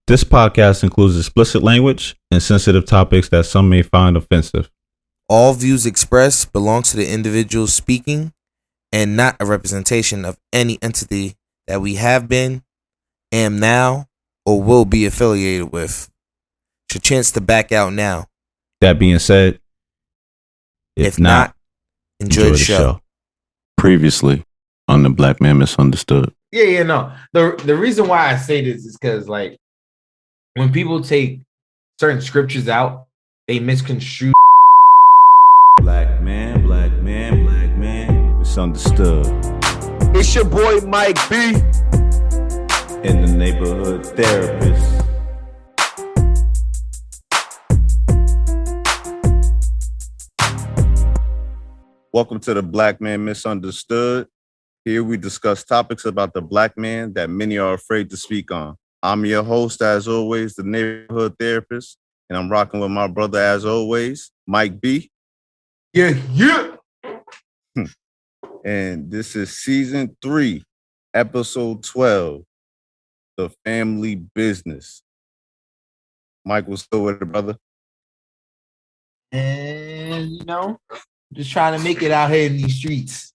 This podcast includes explicit language and sensitive topics that some may find offensive. All views expressed belong to the individual speaking and not a representation of any entity that we have been, am now, or will be affiliated with. It's your chance to back out now. That being said, if not, enjoy the show. Previously on the Black Man Misunderstood. No. The reason why I say this is because, like, when people take certain scriptures out, they misconstrue. Black man, misunderstood. It's your boy Mike B. In the neighborhood therapist. Welcome to the Black Man Misunderstood. Here we discuss topics about the Black man that many are afraid to speak on. I'm your host, as always, the neighborhood therapist, and I'm rocking with my brother, as always, Mike B. Yeah. And this is season 3, episode 12, The Family Business. Mike, what's good with it, brother? And, just trying to make it out here in these streets.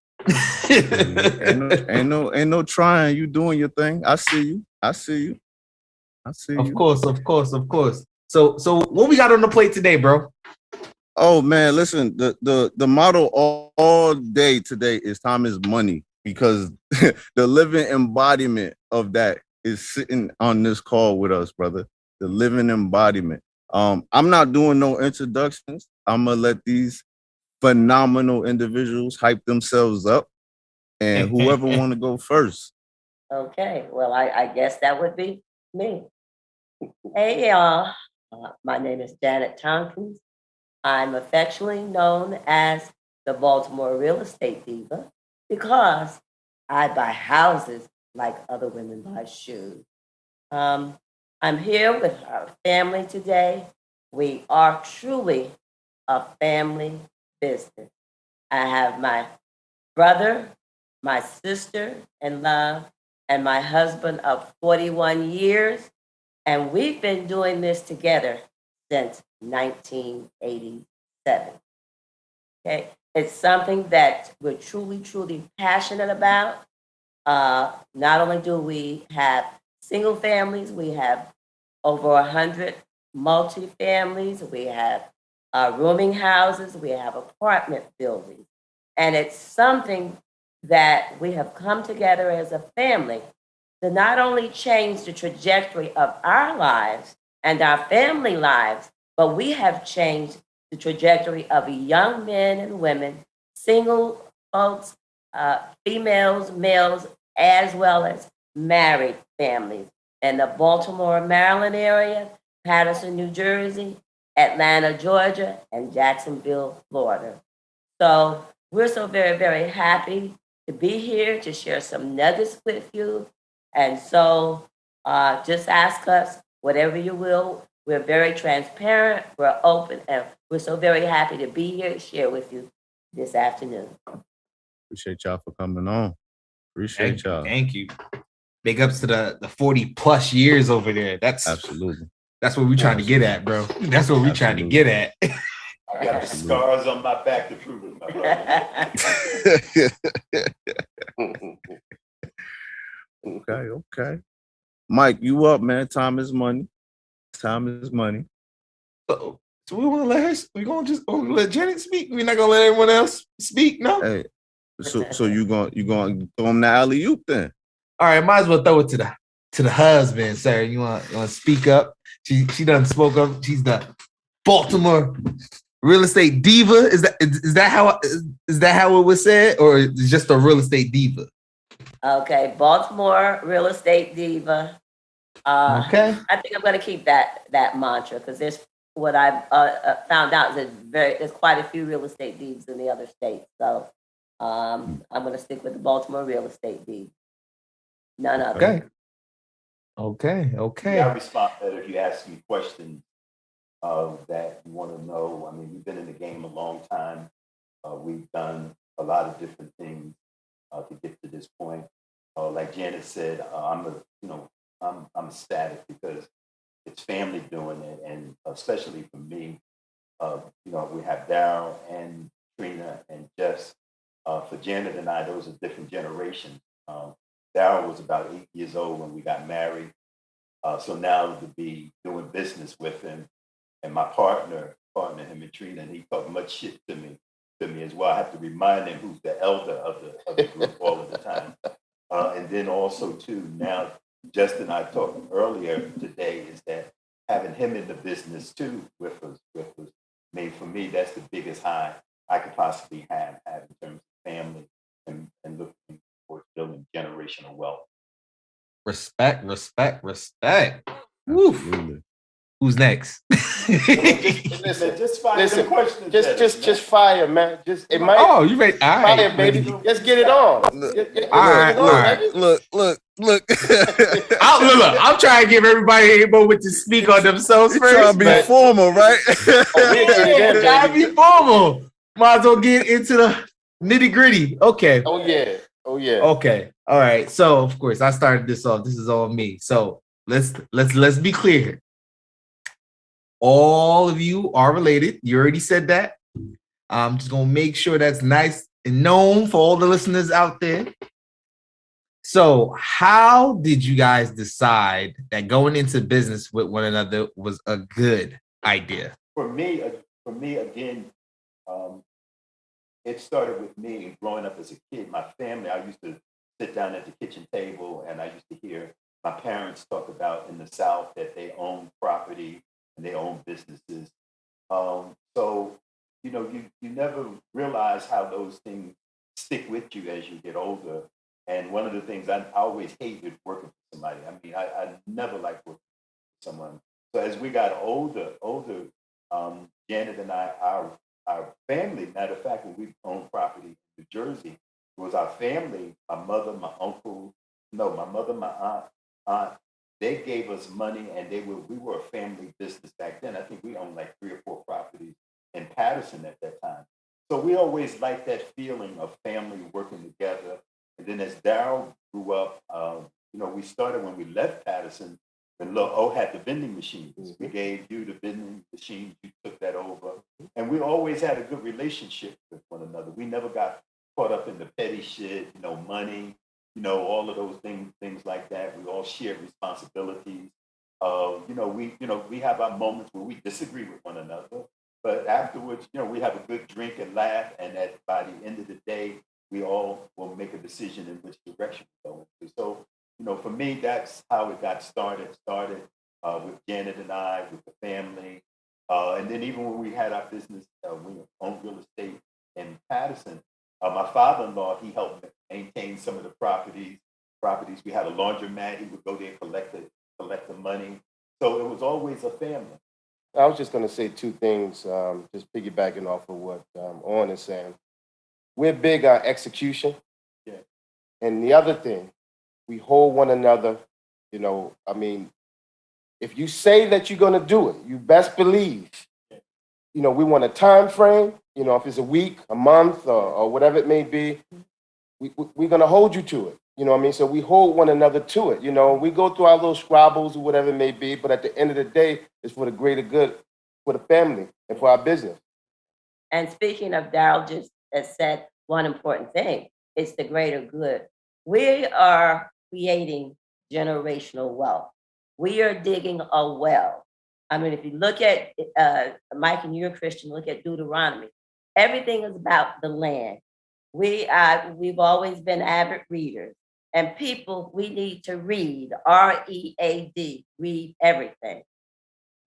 ain't no trying. You doing your thing. I see you. Of course. So what we got on the plate today, bro? Oh man, listen, the motto all day today is time is money, because the living embodiment of that is sitting on this call with us, brother. The living embodiment. I'm not doing no introductions. I'm gonna let these phenomenal individuals hype themselves up, and whoever want to go first. Okay, well, I guess that would be me. Hey, y'all. My name is Janet Tonkins. I'm affectionately known as the Baltimore Real Estate Diva because I buy houses like other women buy shoes. I'm here with our family today. We are truly a family business. I have my brother, my sister in love, and my husband of 41 years. And we've been doing this together since 1987. Okay, it's something that we're truly passionate about. Not only do we have single families, we have over 100 multi-families, we have rooming houses, we have apartment buildings. And it's something that we have come together as a family to not only change the trajectory of our lives and our family lives, but we have changed the trajectory of young men and women, single folks, females, males, as well as married families in the Baltimore, Maryland area, Patterson, New Jersey, Atlanta, Georgia, and Jacksonville, Florida. So we're so very happy to be here to share some nuggets with you. And so just ask us whatever you will. We're very transparent, we're open, and we're so very happy to be here to share with you this afternoon. Appreciate y'all for coming on. Appreciate y'all. Thank you. Big ups to the 40 plus years over there. Absolutely. That's what we're trying to get at, bro. That's what we're trying to get at. I got the scars on my back to prove it, my brother. Okay. Mike, you up, man. Time is money. So we want to let her. We're gonna just let Janet speak. We're not gonna let everyone else speak. No. Hey, so you gonna throw him the alley oop then? All right, might as well throw it to the husband, sir. You want to speak up? She done spoke up. She's the Baltimore Real Estate Diva. Is that how it was said, or is it just a real estate diva? Okay, Baltimore Real Estate Diva. Okay. I think I'm going to keep that mantra because there's what I've found out is that there's quite a few real estate divas in the other states. So I'm going to stick with the Baltimore Real Estate Diva. None other. Okay. I respond better if you ask me questions that you want to know. I mean, we've been in the game a long time. We've done a lot of different things to get to this point. Like Janet said, I'm ecstatic because it's family doing it, and especially for me, we have Daryl and Trina and Jess. For Janet and I, those are different generations. Daryl was about 8 years old when we got married. So now to be doing business with him, and my partner, him and Trina, and he talked much shit to me as well. I have to remind him who's the elder of the group all of the time. And then also too, now Justin and I talked earlier today is that having him in the business too with us. I mean, for me, that's the biggest high I could possibly have in terms of family and looking for building generational wealth. Respect. Woo. Who's next? Just fire the questions. Just fire, man. You ready? All fire, right, baby. Let's get it on. Look. Look, I'm trying to give everybody a moment to speak on themselves first. Trying to be formal, right? Trying to be formal. Might as well get into the nitty gritty. Okay. Oh yeah. Okay. All right. So of course I started this off. This is all me. So let's be clear here. All of you are related. You already said that. I'm just gonna make sure that's nice and known for all the listeners out there. So how did you guys decide that going into business with one another was a good idea? For me again, it started with me growing up as a kid. My family, I used to sit down at the kitchen table and I used to hear my parents talk about in the South that they own property and they own businesses. So, you never realize how those things stick with you as you get older. And one of the things I always hated working for somebody. I mean, I never liked working for someone. So as we got older, Janet and I, our family, matter of fact, when we owned property in New Jersey, it was our family, my mother, my aunt, they gave us money and we were a family business back then. I think we owned like 3 or 4 properties in Patterson at that time. So we always liked that feeling of family working together. And then as Daryl grew up, we started when we left Patterson, when Lil O had the vending machines. Mm-hmm. We gave you the vending machines, you took that over. And we always had a good relationship with one another. We never got caught up in the petty shit, money, all of those things like that. We all shared responsibilities. We have our moments where we disagree with one another. But afterwards, we have a good drink and laugh. And by the end of the day, we all will make a decision in which direction we're going to. So, for me, that's how it got started. With Janet and I, with the family. And then even when we had our business, we owned real estate in Patterson. My father-in-law, he helped maintain some of the properties. We had a laundromat. He would go there and collect the money. So it was always a family. I was just going to say 2 things, just piggybacking off of what On is saying. We're big on execution. Yeah. And the other thing, we hold one another, if you say that you're going to do it, you best believe, we want a time frame, if it's a week, a month, or whatever it may be, we're going to hold you to it. So we hold one another to it. We go through our little squabbles or whatever it may be, but at the end of the day, it's for the greater good, for the family and for our business. And speaking of, Daryl just said one important thing. It's the greater good. We are creating generational wealth. We are digging a well. I mean, if you look at, Mike, and you're a Christian, look at Deuteronomy. Everything is about the land. We've always been avid readers. And people, we need to read, READ, read everything.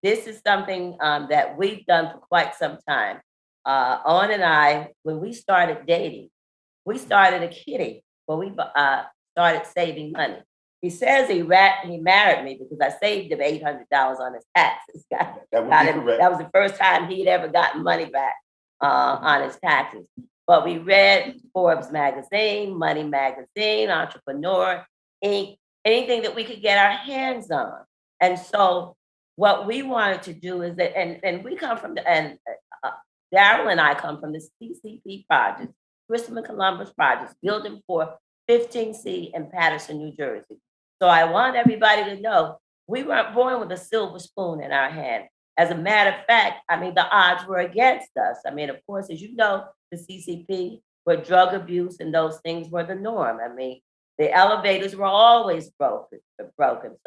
This is something that we've done for quite some time. On and I, when we started dating, we started a kitty, but we started saving money. He says he married me because I saved him $800 on his taxes. That was the first time he'd ever gotten money back on his taxes. But we read Forbes magazine, Money magazine, Entrepreneur, Inc., anything that we could get our hands on. And so what we wanted to do is that, and we come from Daryl and I come from the CCP project, Christopher Columbus projects, building for 15C in Patterson, New Jersey. So I want everybody to know We weren't born with a silver spoon in our hand. As a matter of fact, I mean, the odds were against us. I mean, of course, as you know, the CCP, where drug abuse and those things were the norm. I mean, the elevators were always broken.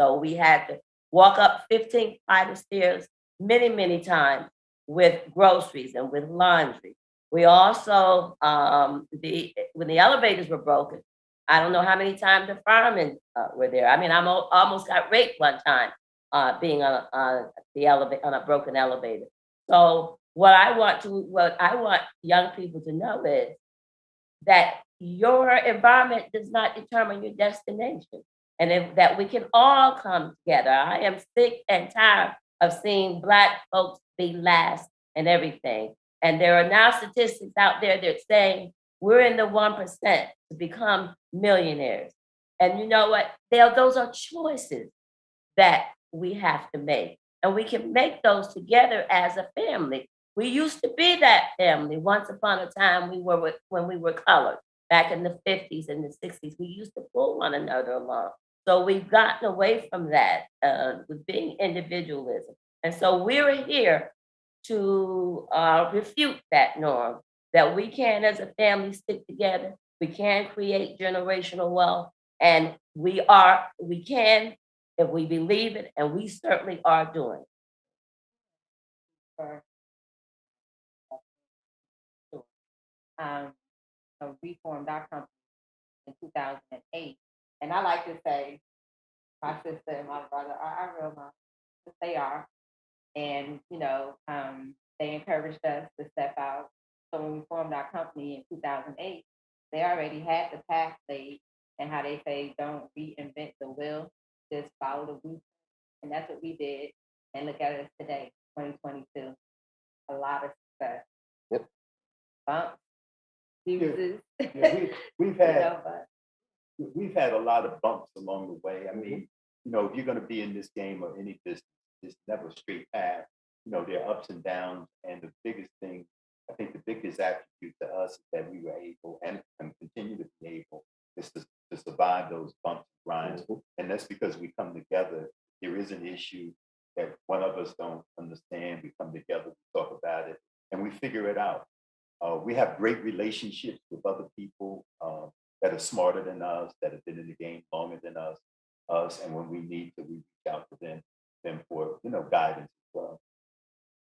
So we had to walk up 15 flight of stairs many, many times with groceries and with laundry. We also, when the elevators were broken, I don't know how many times the firemen were there. I mean, almost got raped one time being on the elevator, on a broken elevator. So what I want young people to know is that your environment does not determine your destination, and that we can all come together. I am sick and tired of seeing Black folks be last in everything. And there are now statistics out there that saying we're in the 1% to become millionaires. And you know what? Those are choices that we have to make. And we can make those together as a family. We used to be that family once upon a time when we were colored. Back in the 50s and the 60s, we used to pull one another along. So we've gotten away from that with being individualism. And so we're here to refute that norm, that we can, as a family, stick together. We can create generational wealth, and we can, if we believe it, and we certainly are doing it. Reformed our company in 2008. And I like to say, my sister and my brother are our real moms. They are. And, they encouraged us to step out. So when we formed our company in 2008, they already had the path laid, and how they say, don't reinvent the wheel, just follow the blueprint. And that's what we did. And look at us today, 2022. A lot of success. Yep. Bumps, fuses. Yeah, we've had we've had a lot of bumps along the way. I mean, if you're going to be in this game or any business, it's never a straight path. There are ups and downs, and the biggest thing, I think, the biggest attribute to us is that we were able and continue to be able is to survive those bumps and grinds, and that's because we come together. There is an issue that one of us don't understand. We come together, we talk about it, and we figure it out. We have great relationships with other people that are smarter than us, that have been in the game longer than us, and when we need to, we reach out to them for guidance as well.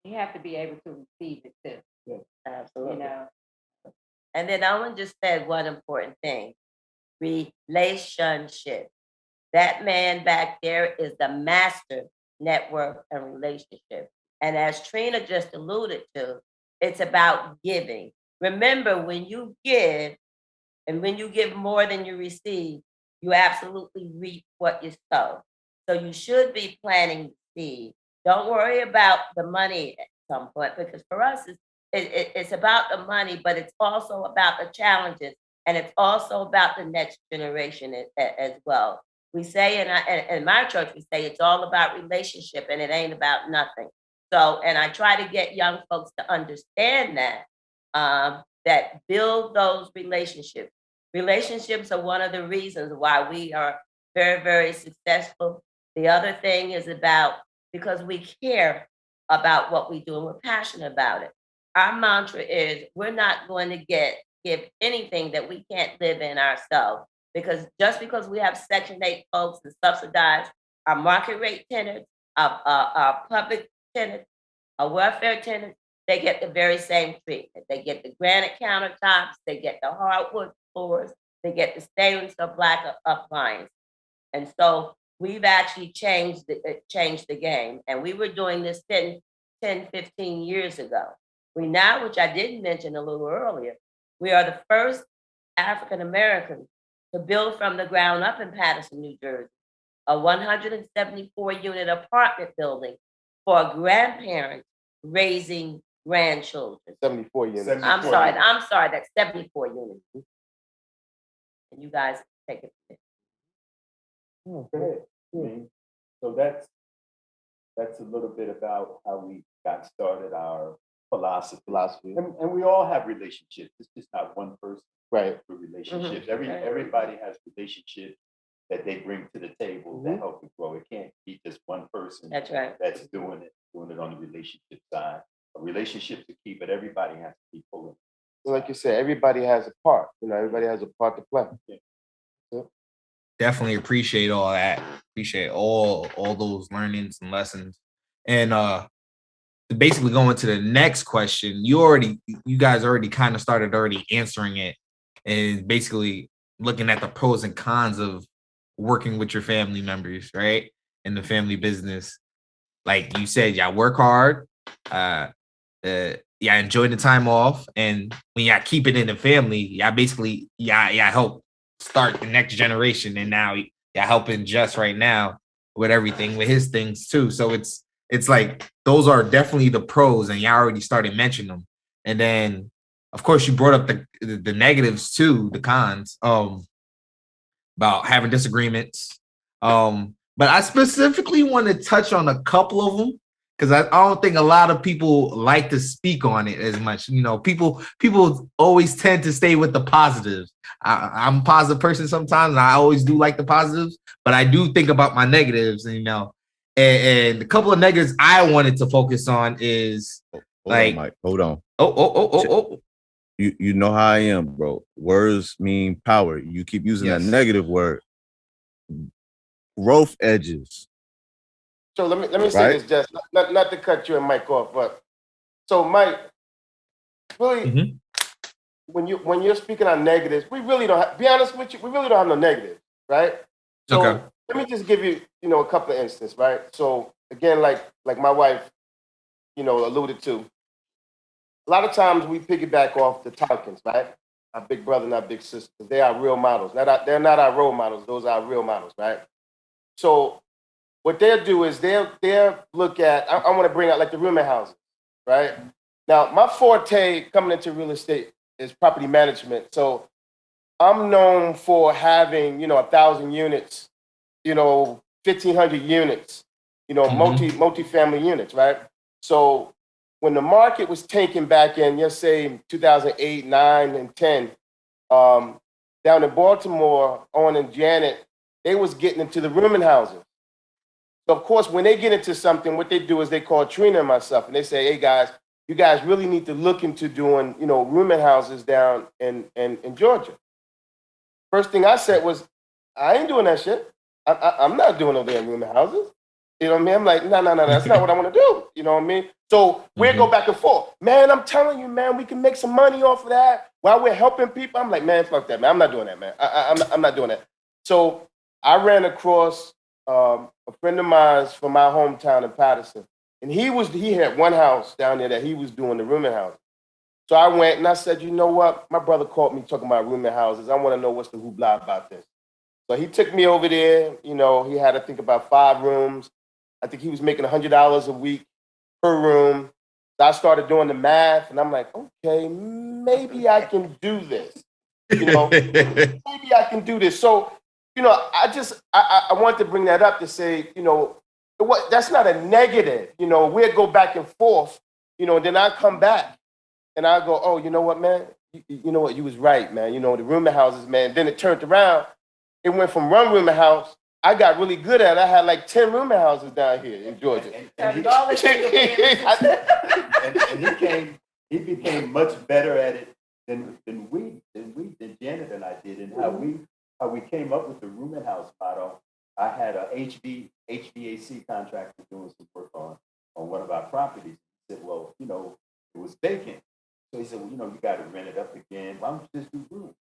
You have to be able to receive it too. Yeah. Absolutely. And then Owen just said one important thing: relationship. That man back there is the master network and relationship. And as Trina just alluded to, it's about giving. Remember, when you give, and when you give more than you receive, you absolutely reap what you sow. So you should be planting seed. Don't worry about the money at some point, because for us, it's about the money, but it's also about the challenges, and it's also about the next generation as well. We say in my church, we say it's all about relationship, and it ain't about nothing. So, and I try to get young folks to understand that build those relationships. Relationships are one of the reasons why we are very, very successful. The other thing is because we care about what we do and we're passionate about it. Our mantra is we're not going to give anything that we can't live in ourselves. Because just because we have Section 8 folks and subsidize our market rate tenants, our public tenants, our welfare tenants, they get the very same treatment. They get the granite countertops, they get the hardwood floors, they get the stainless or black appliance. And so we've actually changed the game. And we were doing this 10, 15 years ago. We now, which I didn't mention a little earlier, we are the first African Americans to build from the ground up in Paterson, New Jersey, a 174-unit apartment building for grandparents raising grandchildren. 74 units. I'm sorry, that's 74 units. And you guys take it from there. Okay. So that's a little bit about how we got started, our philosophy. And we all have relationships. It's just not one person. Right. For relationships. Everybody has relationships that they bring to the table that help it grow. It can't be just one person That's right. that's doing it on the relationship side. A relationship to keep it, everybody has to be pulling. Like you said, everybody has a part. Everybody has a part to play. Yeah. Definitely appreciate all that. Appreciate all those learnings and lessons. And basically going to the next question, you guys already kind of started already answering it, and basically looking at the pros and cons of working with your family members, right? In the family business. Like you said, y'all work hard, y'all enjoy the time off, and when y'all keep it in the family, y'all basically y'all help start the next generation, and now y'all helping just right now with everything with his things too. So it's like those are definitely the pros, and y'all already started mentioning them. And then of course you brought up the negatives too, the cons, about having disagreements. But I specifically want to touch on a couple of them because I don't think a lot of people like to speak on it as much. People always tend to stay with the positives. I'm a positive person sometimes, and I always do like the positives, but I do think about my negatives, and a couple of negatives I wanted to focus on is Hold on, Mike. Hold on. Oh. You know how I am, bro. Words mean power. You keep using that negative word. Growth edges. So let me say this, Jess, not to cut you and Mike off, but so Mike, really, when you're speaking on negatives, we really don't have, be honest with you, we really don't have no negatives, right? So let me just give you, a couple of instances, right? So again, like my wife, alluded to, a lot of times we piggyback off the Tonkins, right? Our big brother and our big sister. They are real models. They're not our role models. Those are our real models, right? So what they'll do is they'll look at, I want to bring out like the rooming houses, right? Now, my forte coming into real estate is property management. So I'm known for having, 1,000 units, 1,500 units, multi-family units, right? So when the market was taken back in, let's say 2008, 9, and 10, down in Baltimore, Owen and Janet, they was getting into the rooming houses. So of course, when they get into something, what they do is they call Trina and myself, and they say, "Hey guys, you guys really need to look into doing, rooming houses down in Georgia." First thing I said was, "I ain't doing that shit. I'm not doing no damn rooming houses." You know what I mean? I'm like, no, that's not what I want to do. You know what I mean? So we go back and forth. Man, I'm telling you, man, we can make some money off of that while we're helping people. I'm like, man, fuck that, man. I'm not doing that, man. I'm not doing that. So I ran across a friend of mine from my hometown in Patterson, and he had one house down there that he was doing the rooming house. So I went and I said, you know what? My brother called me talking about rooming houses. I want to know what's the hoopla about this. So he took me over there. He had to think about 5 rooms. I think he was making $100 a week per room. So I started doing the math, and I'm like, okay, maybe I can do this. Maybe I can do this. So, I want to bring that up to say, that's not a negative. We'll go back and forth, then I come back and I go, oh, you know what, man? You know what? You was right, man. The rooming houses, man. Then it turned around. It went from one rooming house. I got really good at it. I had like 10 rooming houses down here in Georgia. He became much better at it than Janet and I did, and how we came up with the rooming house model. I had a HVAC contractor doing some work on one of our properties. He said, well, it was vacant. So he said, well, you got to rent it up again. Why don't you just do rooms?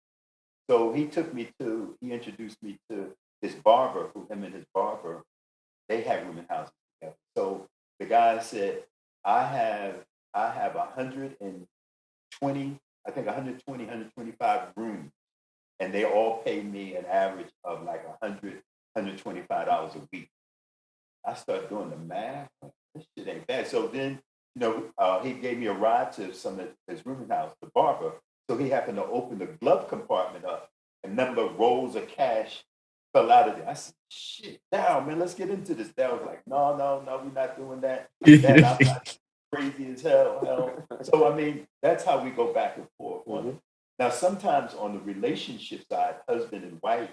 So he introduced me to his barber, him and his barber, they have rooming houses together. So the guy said, I have 125 rooms, and they all pay me an average of like $125 a week. I started doing the math. This shit ain't bad. So then, he gave me a ride to some of his rooming house, the barber. So he happened to open the glove compartment up, and a number of rolls of cash fell out of there. I said, shit, down, man, let's get into this. Dad was like, no, we're not doing that. Man, I'm not crazy as hell. So, I mean, that's how we go back and forth. Now, sometimes on the relationship side, husband and wife,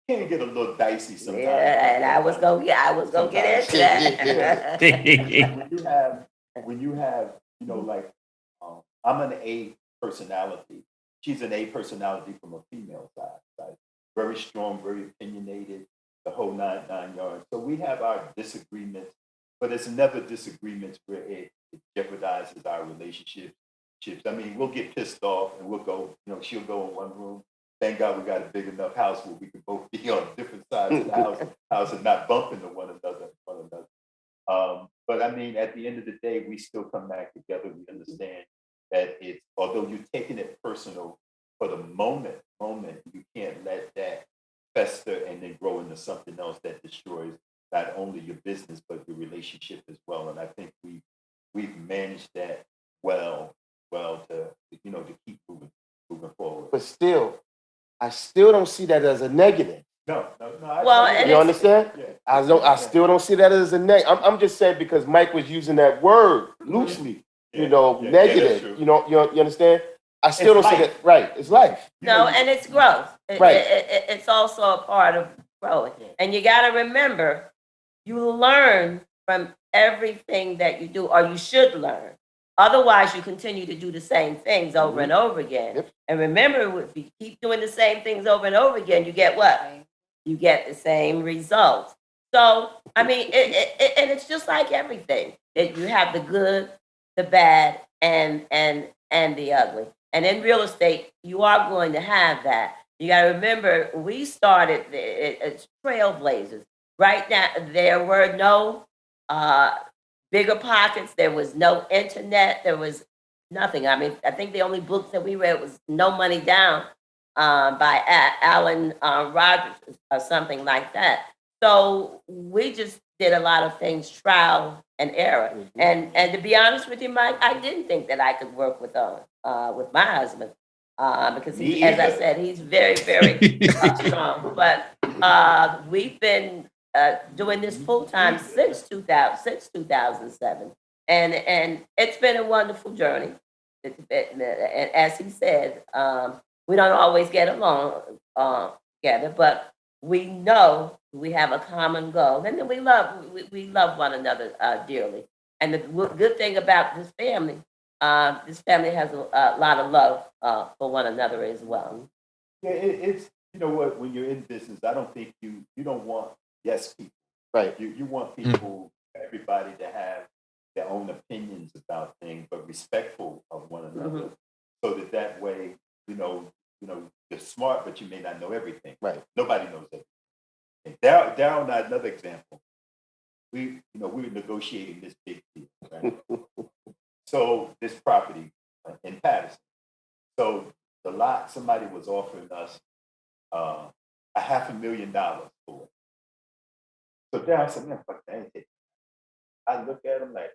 can get a little dicey sometimes. Yeah, and I was gonna get into that. when you have, like, I'm an A personality. She's an A personality from a female side, right? Very strong, very opinionated, the whole nine yards. So we have our disagreements, but it's never disagreements where it jeopardizes our relationships. I mean, we'll get pissed off and we'll go, she'll go in one room. Thank God we got a big enough house where we can both be on different sides of the house and not bump into one another. But I mean, at the end of the day, we still come back together. We understand that although you're taking it personal for the moment, you can't let that fester and then grow into something else that destroys not only your business, but your relationship as well. And I think we've managed that well to keep moving forward. But still, I still don't see that as a negative. No. Well, You understand? Yeah. I still don't see that as a negative. I'm just saying because Mike was using that word loosely, negative. Yeah, you understand? I still It's don't see life. that. Right, it's life. No, and it's growth. Right. It's also a part of growing. And you got to remember, you learn from everything that you do, or you should learn. Otherwise, you continue to do the same things over and over again. Yep. And remember, if you keep doing the same things over and over again, you get what? You get the same results. So, I mean, and it's just like everything. You have the good, the bad, and the ugly. And in real estate, you are going to have that. You got to remember, we started as trailblazers. Right now, there were no bigger pockets. There was no internet. There was nothing. I mean, I think the only books that we read was No Money Down by Alan Rogers or something like that. So we just did a lot of things, trial and error. And to be honest with you, Mike, I didn't think that I could work with my husband because as I said, he's very, very strong. But we've been doing this full time since 2007, and it's been a wonderful journey. And as he said, we don't always get along together, but we know we have a common goal, and then we love one another dearly. And the good thing about this family has a lot of love for one another as well. Yeah, it's what, when you're in business, I don't think you don't want yes people. Right. You want people, everybody to have their own opinions about things, but respectful of one another, so that way, you're smart, but you may not know everything. Right. Nobody knows everything. Down another example. We were negotiating this big deal, right? So this property in Patterson. So the lot, somebody was offering us $500,000 for it. So Darryl said, man, fuck that. I look at him like,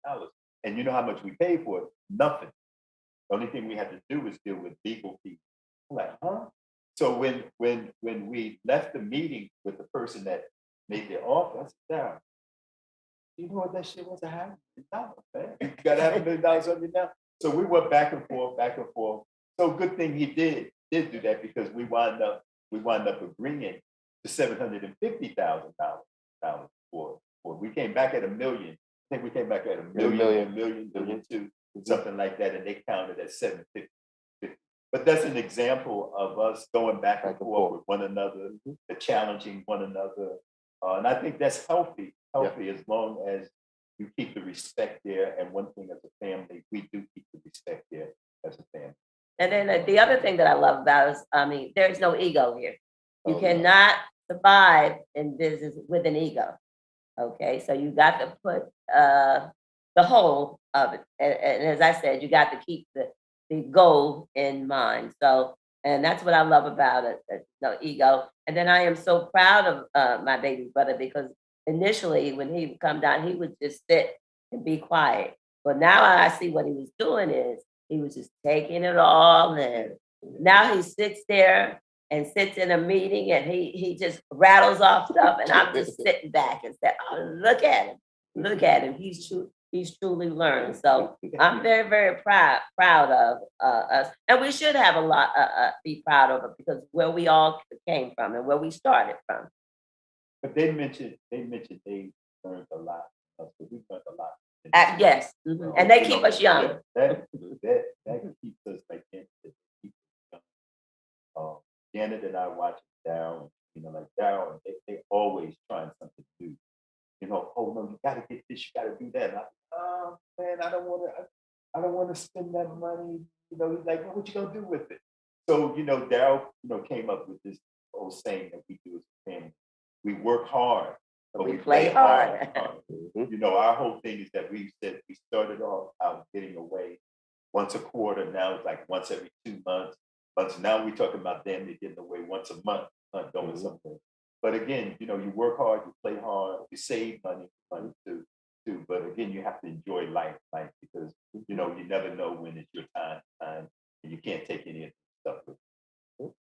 $500,000. And you know how much we paid for it? Nothing. The only thing we had to do was deal with legal fees. I'm like, huh? So when we left the meeting with the person that made the offer, I said, Darryl, you know what that shit was? $500,000, man. You got $500,000 on me now. So we went back and forth. So good thing he did do that, because we wound up agreeing to $750,000 for. We came back at $1 million. I think we came back at $1 million, something like that, and they counted at $750,000. But that's an example of us going back and forth with one another, challenging one another, and I think that's healthy as long as you keep the respect there. And one thing as a family, we do keep the respect there as a family. And then the other thing that I love about is, I mean, there's no ego here. You cannot survive in business with an ego. Okay, so you got to put the whole of it, and as I said, you got to keep the goal in mind. So, and that's what I love about it. No ego. And then I am so proud of my baby brother, because initially when he would come down, he would just sit and be quiet. But now I see what he was doing is he was just taking it all in. Now he sits there and sits in a meeting and he just rattles off stuff, and I'm just sitting back and say, oh, look at him. He's he's truly learned. So I'm very, very proud of us, and we should have a lot be proud of it because where we all came from and where we started from. But they mentioned they learned a lot. So we learned a lot. Yes, and they keep us young. That keeps us like that. Keeps us young. Janet and I watch Dow, like Dow, they always trying something new. Oh no, you gotta get this, you gotta do that. And oh man, I don't want to spend that money. He's like, well, what you gonna do with it? So Dow, came up with this old saying that we do as a family. We work hard, but we play hard. Our whole thing is that we started off out getting away once a quarter. Now it's like once every 2 months. But now we're talking about them getting away once a month, going somewhere. But again, you work hard, you play hard, you save money too. But again, you have to enjoy life, because you never know when it's your time, and you can't take any of the stuff with you.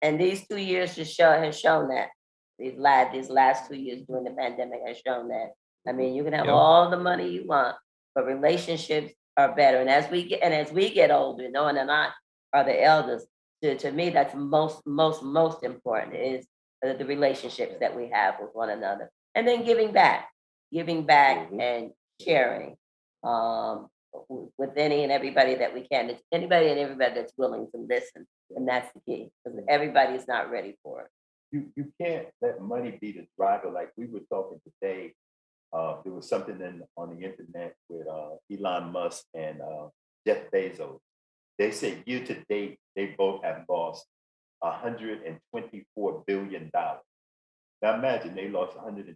And these 2 years has shown that. These last 2 years during the pandemic has shown that. I mean, you can have all the money you want, but relationships are better. And as we get older, knowing and I are the elders, to me, that's most important is the relationships that we have with one another. And then giving back and sharing with any and everybody that we can. It's anybody and everybody that's willing to listen. And that's the key, because everybody is not ready for it. You can't let money be the driver. Like we were talking today, there was something on the internet with Elon Musk and Jeff Bezos. They say year to date, they both have lost $124 billion. Now imagine they lost $124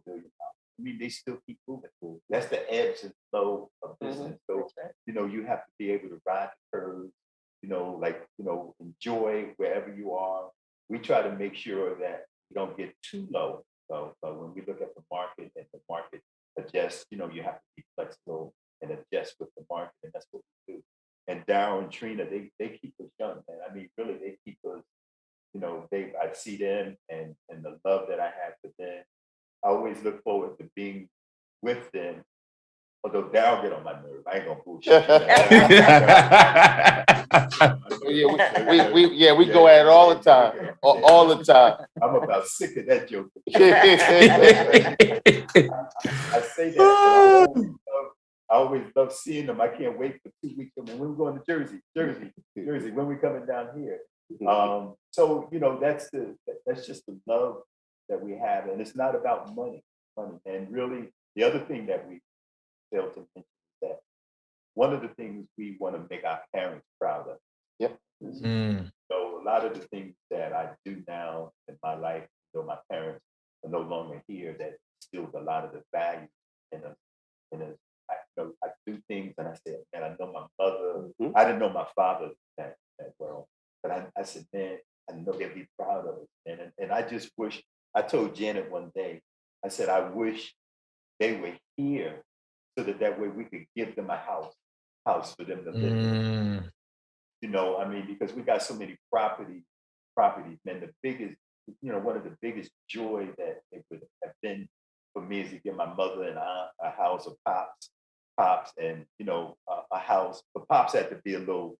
billion. I mean, they still keep moving. That's the ebbs and flow of business. So, you have to be able to ride the curves, enjoy wherever you are. We try to make sure that we don't get too low. So when we look at the market and the market adjusts, you have to be flexible and adjust with the market. And that's what we do. And Darryl and Trina, they keep us young, man. I mean, really, they keep us, I see them and the love that I have for them. I always look forward to being with them. Although Darryl get on my nerve, I ain't gonna bullshit. We go at it all the time, all the time. I'm about sick of that joke. I say that. I always love seeing them. I can't wait for 2 weeks. When we're going to Jersey, when we're coming down here. So that's just the love that we have, and it's not about money. And really, the other thing that we fail to mention is that one of the things we want to make our parents proud of. Yep. So a lot of the things that I do now in my life, though my parents are no longer here, that instilled a lot of the value in us. I do things and I said, man, I know my mother. I didn't know my father that well, but I said, man, I know they'll be proud of us. And I just wish, I told Janet one day, I said, I wish they were here so that way we could give them a house for them to live in. I mean, because we got so many properties, man, the biggest, one of the biggest joy that it would have been for me is to give my mother and aunt a house of pops and, a house, but pops had to be a little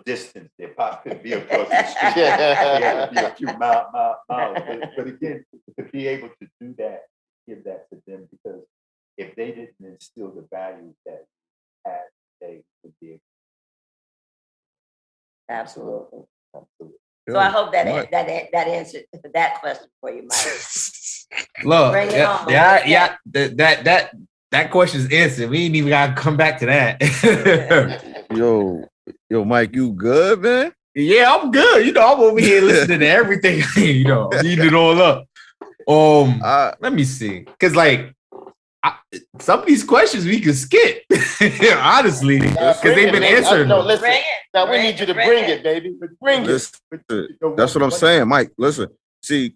distance there. Pop couldn't be across the street. He had to be a few miles. But again, to be able to do that, give that to them, because if they didn't instill the values that we had, they would be able. Absolutely. So I hope that answered that question for you, Mike. Look, that question's answered. We ain't even gotta come back to that. Yo, Mike, you good, man? Yeah, I'm good. I'm over here listening to everything. Eating it all up. Let me see, because some of these questions we can skip, honestly, because they've been answered. No, listen. Now we need you to bring it, baby. Bring it. That's what I'm saying, Mike. Listen, see,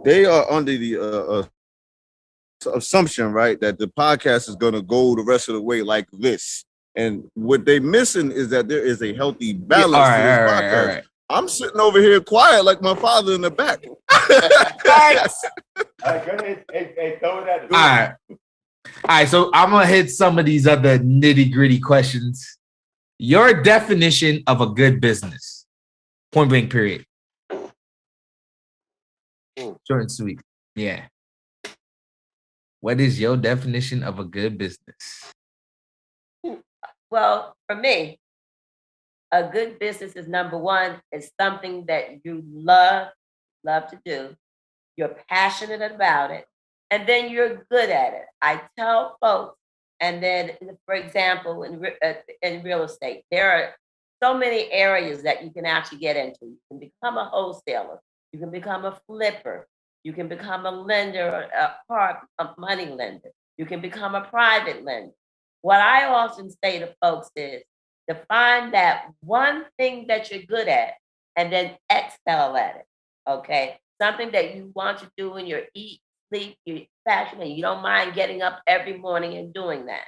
they are under the assumption, right, that the podcast is going to go the rest of the way like this. And what they missing is that there is a healthy balance to this podcast. Right. I'm sitting over here quiet like my father in the back. All right, go ahead. Hey, throw it at us. All right. right, so I'm gonna hit some of these other nitty-gritty questions. Your definition of a good business. Point blank period. Short and sweet. Yeah. What is your definition of a good business? Well, for me, a good business is number one, is something that you love to do. You're passionate about it, and then you're good at it. I tell folks, and then, for example, in real estate, there are so many areas that you can actually get into. You can become a wholesaler, you can become a flipper, you can become a lender, a money lender, you can become a private lender. What I often say to folks is to find that one thing that you're good at and then excel at it. Okay. Something that you want to do in your eat, sleep, you're passionate, you don't mind getting up every morning and doing that.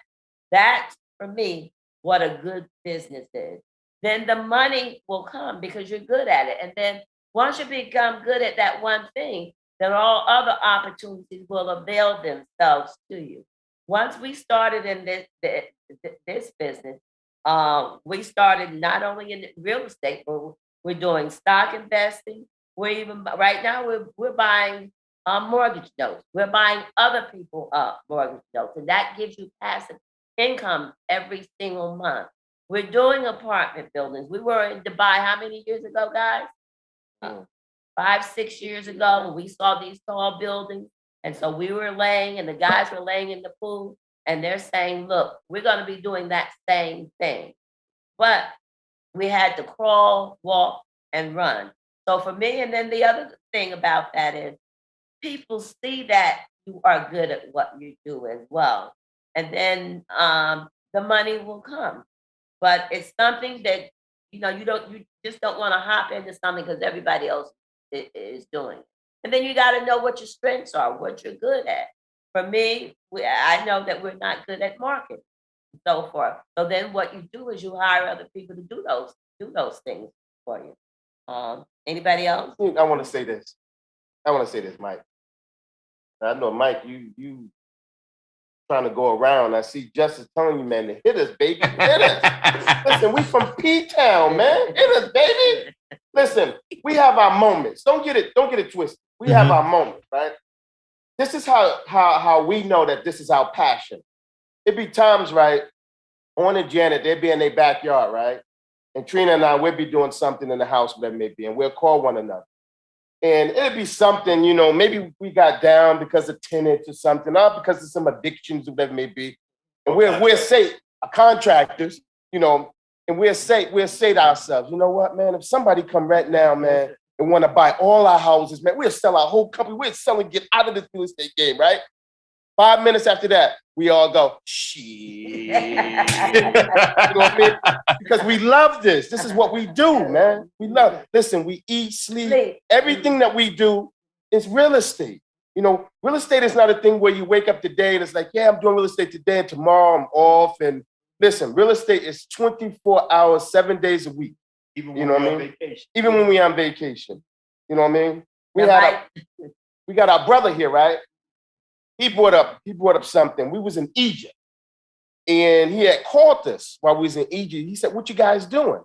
That's for me what a good business is. Then the money will come because you're good at it. And then once you become good at that one thing, then all other opportunities will avail themselves to you. Once we started in this business, we started not only in real estate, but we're doing stock investing. We're even right now we're buying mortgage notes. We're buying other people mortgage notes, and that gives you passive income every single month. We're doing apartment buildings. We were in Dubai how many years ago, guys? 5, 6 years ago, when we saw these tall buildings, and so we were laying, and the guys were laying in the pool, and they're saying, "Look, we're going to be doing that same thing," but we had to crawl, walk, and run. So for me, and then the other thing about that is people see that you are good at what you do as well. And then the money will come. But it's something that, you just don't want to hop into something because everybody else is doing it. And then you got to know what your strengths are, what you're good at. For me, I know that we're not good at marketing, so forth. So then what you do is you hire other people to do those things for you. Anybody else? I want to say this. Mike. I know, Mike, you trying to go around. I see Justice telling you, man, to hit us, baby. Hit us. Listen, we from P-Town, man. Hit us, baby. Listen, we have our moments. Don't get it twisted. We have our moments, right? This is how we know that this is our passion. It be times, right? On and Janet, they'd be in their backyard, right? And Trina and I, we'd be doing something in the house, whatever it may be, and we'll call one another. And it'd be something, maybe we got down because of tenants or something, or because of some addictions, whatever it may be. And we'll say, contractors, and we'll say to ourselves, you know what, man, if somebody come right now, man, and want to buy all our houses, man, we'll sell our whole company. We'll sell and get out of this real estate game, right? 5 minutes after that, we all go, shit. You know what I mean? Because we love this. This is what we do, man. We love it. Listen, we eat, sleep. Everything that we do is real estate. Real estate is not a thing where you wake up today and it's like, yeah, I'm doing real estate today and tomorrow I'm off. And listen, real estate is 24 hours, 7 days a week. Even when we're on vacation. Even when we're on vacation. You know what I mean? We got our brother here, right? He brought up something. We was in Egypt, and he had called us while we was in Egypt. He said, "What you guys doing?"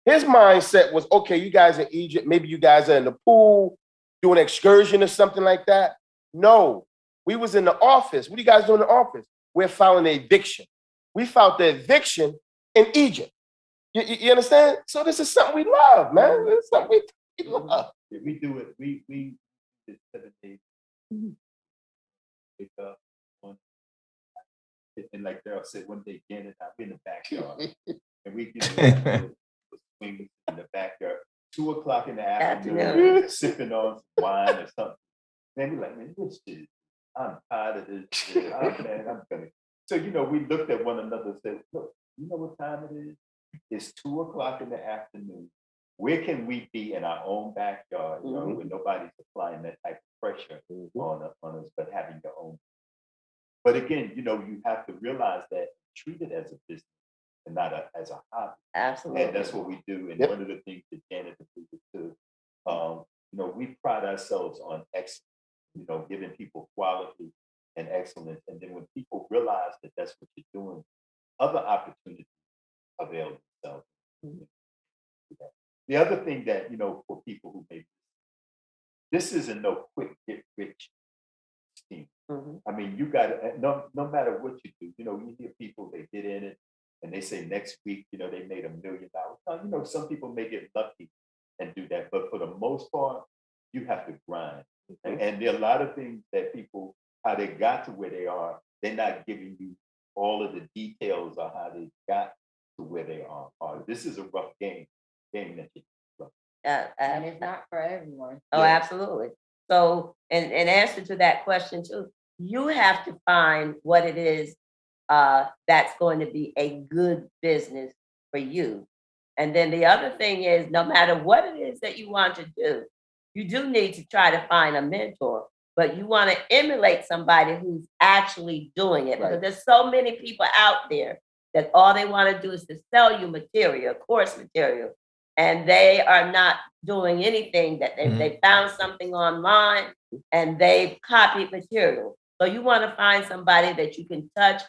His mindset was, "Okay, you guys in Egypt. Maybe you guys are in the pool, doing an excursion or something like that." No, we was in the office. What are you guys doing in the office? We're filing an eviction. We filed the eviction in Egypt. You understand? So this is something we love, man. This is something we love. Yeah, we do it. We did 7 days. Pick up on, and like Daryl said, one day Janet, I'll be in the backyard, and we can swing in the backyard, 2:00 in the afternoon, sipping on some wine or something. Man, we're like, man, this shit, I'm tired of this shit. I'm gonna. So we looked at one another and said, look, you know what time it is? It's 2:00 in the afternoon. Where can we be in our own backyard, where nobody's applying that type of pressure on us, but having your own. But again, you have to realize that treat it as a business and not as a hobby. Absolutely. And that's what we do. And one of the things that Janet alluded to, we pride ourselves on excellence, giving people quality and excellence. And then when people realize that that's what you're doing, other opportunities avail themselves. The other thing that, for people who may, this isn't no quick get rich scheme. I mean, you got to, no matter what you do, you hear people, they get in it and they say next week, they made $1 million. Now, some people may get lucky and do that, but for the most part, you have to grind. And there are a lot of things that people, how they got to where they are, they're not giving you all of the details of how they got to where they are. This is a rough game that you and it's not for everyone. Oh, absolutely. So, in answer to that question too, you have to find what it is that's going to be a good business for you. And then the other thing is, no matter what it is that you want to do, you do need to try to find a mentor, but you want to emulate somebody who's actually doing it. Because there's so many people out there that all they want to do is to sell you material, course material, and they are not doing anything that they found something online and they've copied material. So you want to find somebody that you can touch,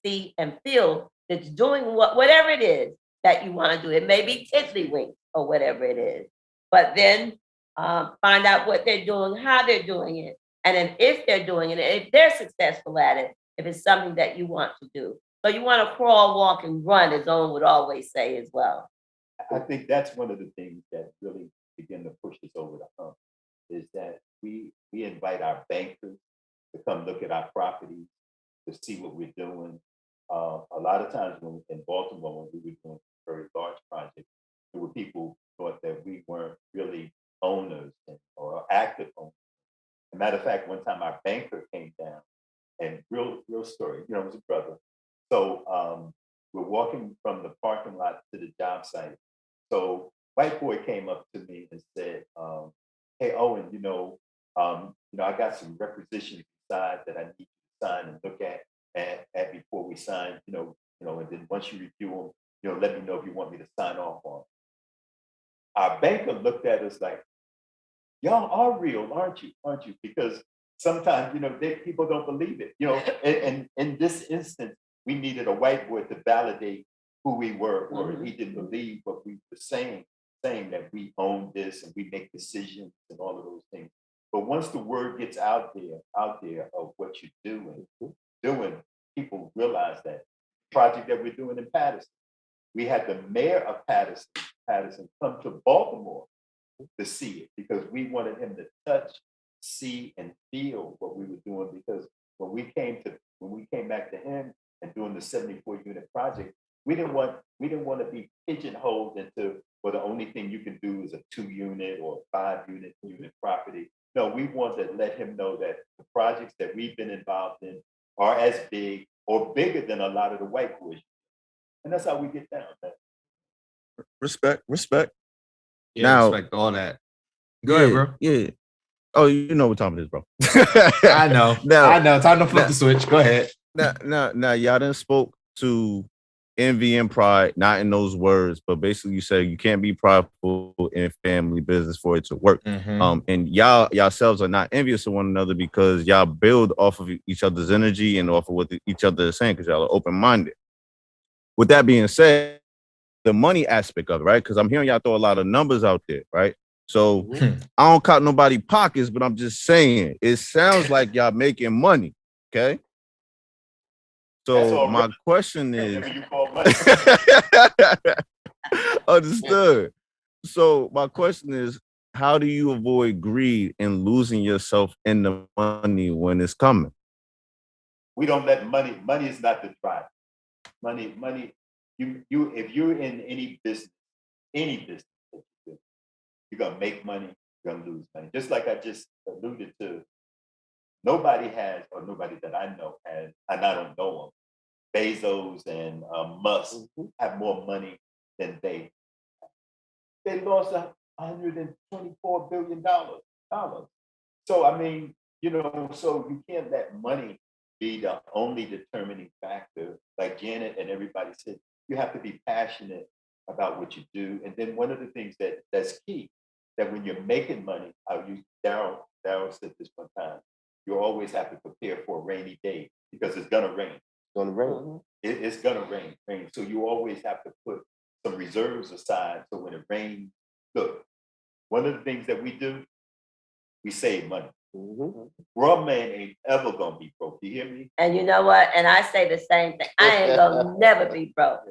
see, and feel that's doing whatever it is that you want to do. It may be tiddlywink or whatever it is, but then find out what they're doing, how they're doing it, and then if they're doing it, if they're successful at it, if it's something that you want to do. So you want to crawl, walk, and run, as Owen would always say as well. I think that's one of the things that really begin to push us over the hump, is that we invite our bankers to come look at our properties, to see what we're doing. A lot of times when in Baltimore, when we were doing very large projects, there were people who thought that we weren't really owners or active owners. As a matter of fact, one time our banker came down, and real story, it was a brother. So we're walking from the parking lot to the job site. So white boy came up to me and said, "Hey Owen, I got some requisitions inside that I need you to sign and look at before we sign. And then once you review them, let me know if you want me to sign off on them." Our banker looked at us like, "Y'all are real, aren't you? Because sometimes, people don't believe it. And in this instance, we needed a white boy to validate who we were, or he didn't believe what we were saying that we own this and we make decisions and all of those things. But once the word gets out there of what you're doing, people realize that project that we're doing in Patterson. We had the mayor of Patterson come to Baltimore to see it, because we wanted him to touch, see, and feel what we were doing. Because when we came back to him and doing the 74 unit project, we didn't want to be pigeonholed into, well, the only thing you can do is a 2 unit or 5 unit property. No, we want to let him know that the projects that we've been involved in are as big or bigger than a lot of the white boys. And that's how we get down, man. Respect. Yeah, Now, respect all that. Go ahead, bro. Yeah. Oh, you know what time it is, bro. I know. Time to flip the switch. Go ahead. Now, y'all done spoke to envy and pride, not in those words, but basically you said you can't be prideful in family business for it to work. And yourselves are not envious of one another, because y'all build off of each other's energy and off of what each other is saying, because y'all are open-minded. With that being said, the money aspect of it, right? Because I'm hearing y'all throw a lot of numbers out there, right? So I don't count nobody pockets, but I'm just saying, it sounds like y'all making money, okay? So my question is, understood. So my question is, how do you avoid greed and losing yourself in the money when it's coming? We don't let money is not the drive. Money, you if you're in any business that you do, you're gonna make money, you're gonna lose money. Just like I just alluded to, nobody that I know has, and I don't know them, Bezos and Musk have more money than they lost $124 billion. So I mean, so you can't let money be the only determining factor. Like Janet and everybody said, you have to be passionate about what you do. And then one of the things that's key, that when you're making money, Daryl said this one time, you always have to prepare for a rainy day because it's gonna rain. It's gonna rain. It's gonna rain. So you always have to put some reserves aside so when it rains, look, one of the things that we do, we save money. Bruh man ain't ever gonna be broke. You hear me? And you know what? And I say the same thing. I ain't gonna never be broke.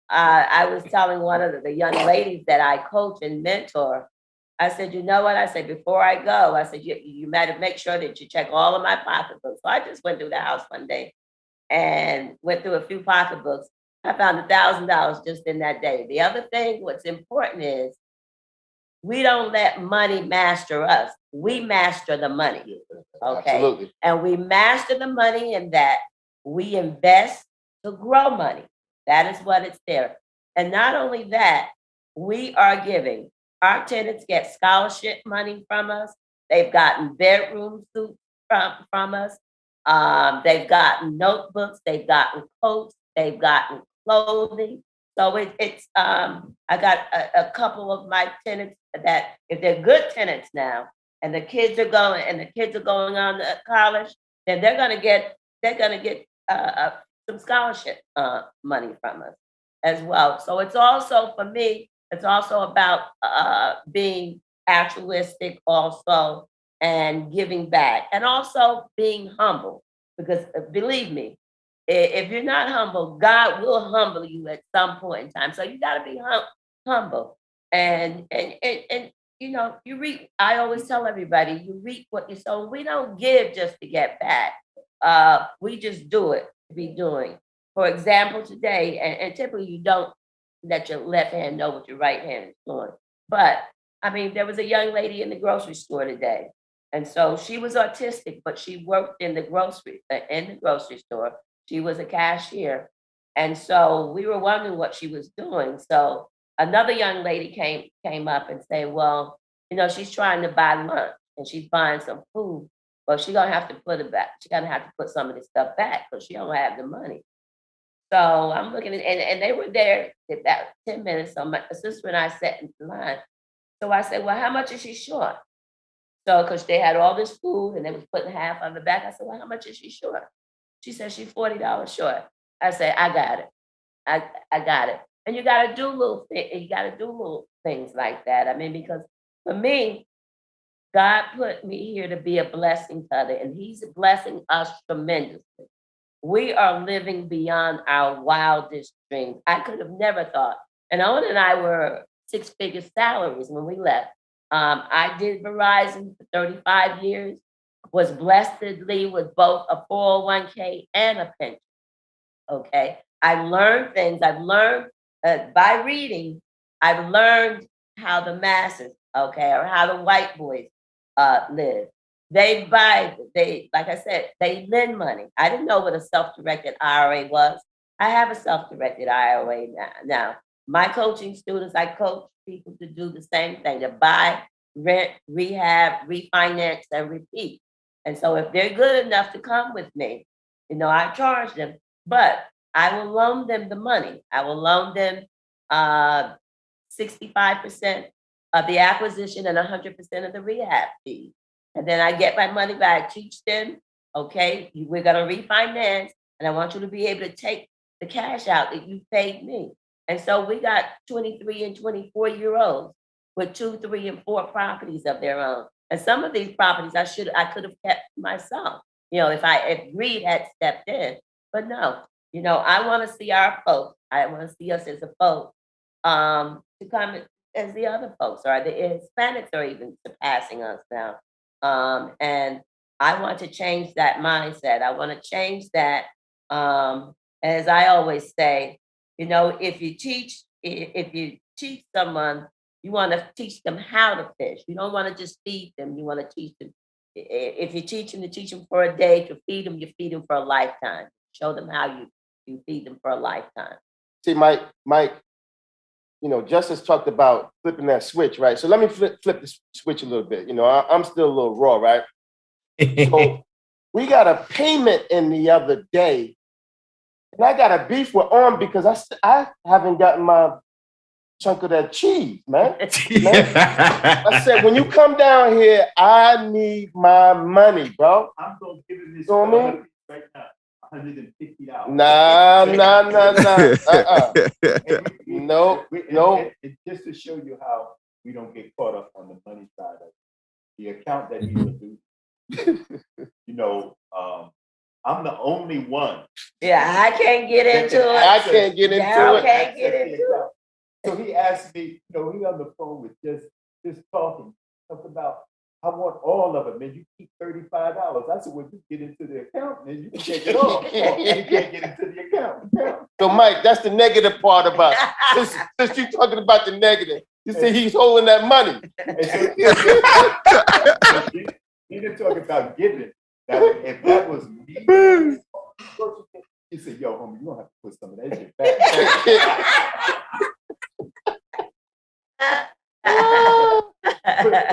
I was telling one of the young ladies that I coach and mentor, I said, you know what? I said, before I go, I said, you better make sure that you check all of my pocketbooks. So I just went through the house one day and went through a few pocketbooks. I found $1,000 just in that day. The other thing, what's important is we don't let money master us. We master the money. Okay. Absolutely. And we master the money in that we invest to grow money. That is what it's there. And not only that, we are giving. Our tenants get scholarship money from us. They've gotten bedroom suits from us. They've gotten notebooks. They've gotten coats. They've gotten clothing. So it's I got a couple of my tenants that if they're good tenants now, and the kids are going on to college, then they're gonna get some scholarship money from us as well. So it's also, for me, it's also about being altruistic also and giving back and also being humble, because believe me, if you're not humble, God will humble you at some point in time. So you got to be humble and you know, you reap. I always tell everybody, you reap what you sow. We don't give just to get back. We just do it to be doing. For example, today, and typically you don't let your left hand know what your right hand is doing. But I mean, there was a young lady in the grocery store today. And so she was autistic, but she worked in the grocery store. She was a cashier. And so we were wondering what she was doing. So another young lady came up and said, well, you know, she's trying to buy lunch and she's buying some food. Well, she's gonna have to put it back. She's gonna have to put some of this stuff back because she don't have the money. So I'm looking at, and they were there about 10 minutes. So my sister and I sat in line. So I said, well, how much is she short? So, because they had all this food and they was putting half of it back. I said, well, how much is she short? She said she's $40 short. I said, I got it. I got it. And you got to do little things like that. I mean, because for me, God put me here to be a blessing to others, and He's blessing us tremendously. We are living beyond our wildest dreams. I could have never thought. And Owen and I were six-figure salaries when we left. I did Verizon for 35 years, was blessedly with both a 401k and a pension. Okay. I learned things. I've learned by reading, I've learned how the masses, okay, or how the white boys live. Like I said, they lend money. I didn't know what a self-directed IRA was. I have a self-directed IRA now. My coaching students, I coach people to do the same thing, to buy, rent, rehab, refinance, and repeat. And so if they're good enough to come with me, you know, I charge them, but I will loan them the money. I will loan them 65% of the acquisition and 100% of the rehab fee. And then I get my money back, teach them, okay, we're gonna refinance, and I want you to be able to take the cash out that you paid me. And so we got 23 and 24-year-olds with 2, 3, and 4 properties of their own. And some of these properties I could have kept myself, you know, if greed had stepped in. But no, you know, I want to see our folks. I want to see us as a folk to come as the other folks, or the Hispanics are even surpassing us now. And I want to change that mindset. I want to change that. As I always say, you know, if you teach someone, you want to teach them how to fish. You don't want to just feed them. You want to teach them. If you teach them for a day, to feed them, you feed them for a lifetime. Show them how you feed them for a lifetime. See, Mike, you know, Justice talked about flipping that switch, right? So let me flip the switch a little bit. You know, I'm still a little raw, right? So we got a payment in the other day, and I got a beef with Arm because I haven't gotten my chunk of that cheese, man. I said, when you come down here, I need my money, bro. I'm gonna give him this You know what I mean? right now. $150. Nah. Nope. And just to show you how we don't get caught up on the money side of it. The account that he produced, you know, I'm the only one. Yeah, I can't get into it. I can't get into Daryl it. can't get into it. So he asked me, you know, he on the phone with just talking about, I want all of it, man. You keep $35. I said, well, you get into the account, man. You can take it all. You can't get into the account. So, Mike, that's the negative part about it. Since you're talking about the negative, you see he's holding that money. He didn't talk about giving. Now, if that was me, he said, yo, homie, you don't have to put some of that shit back. But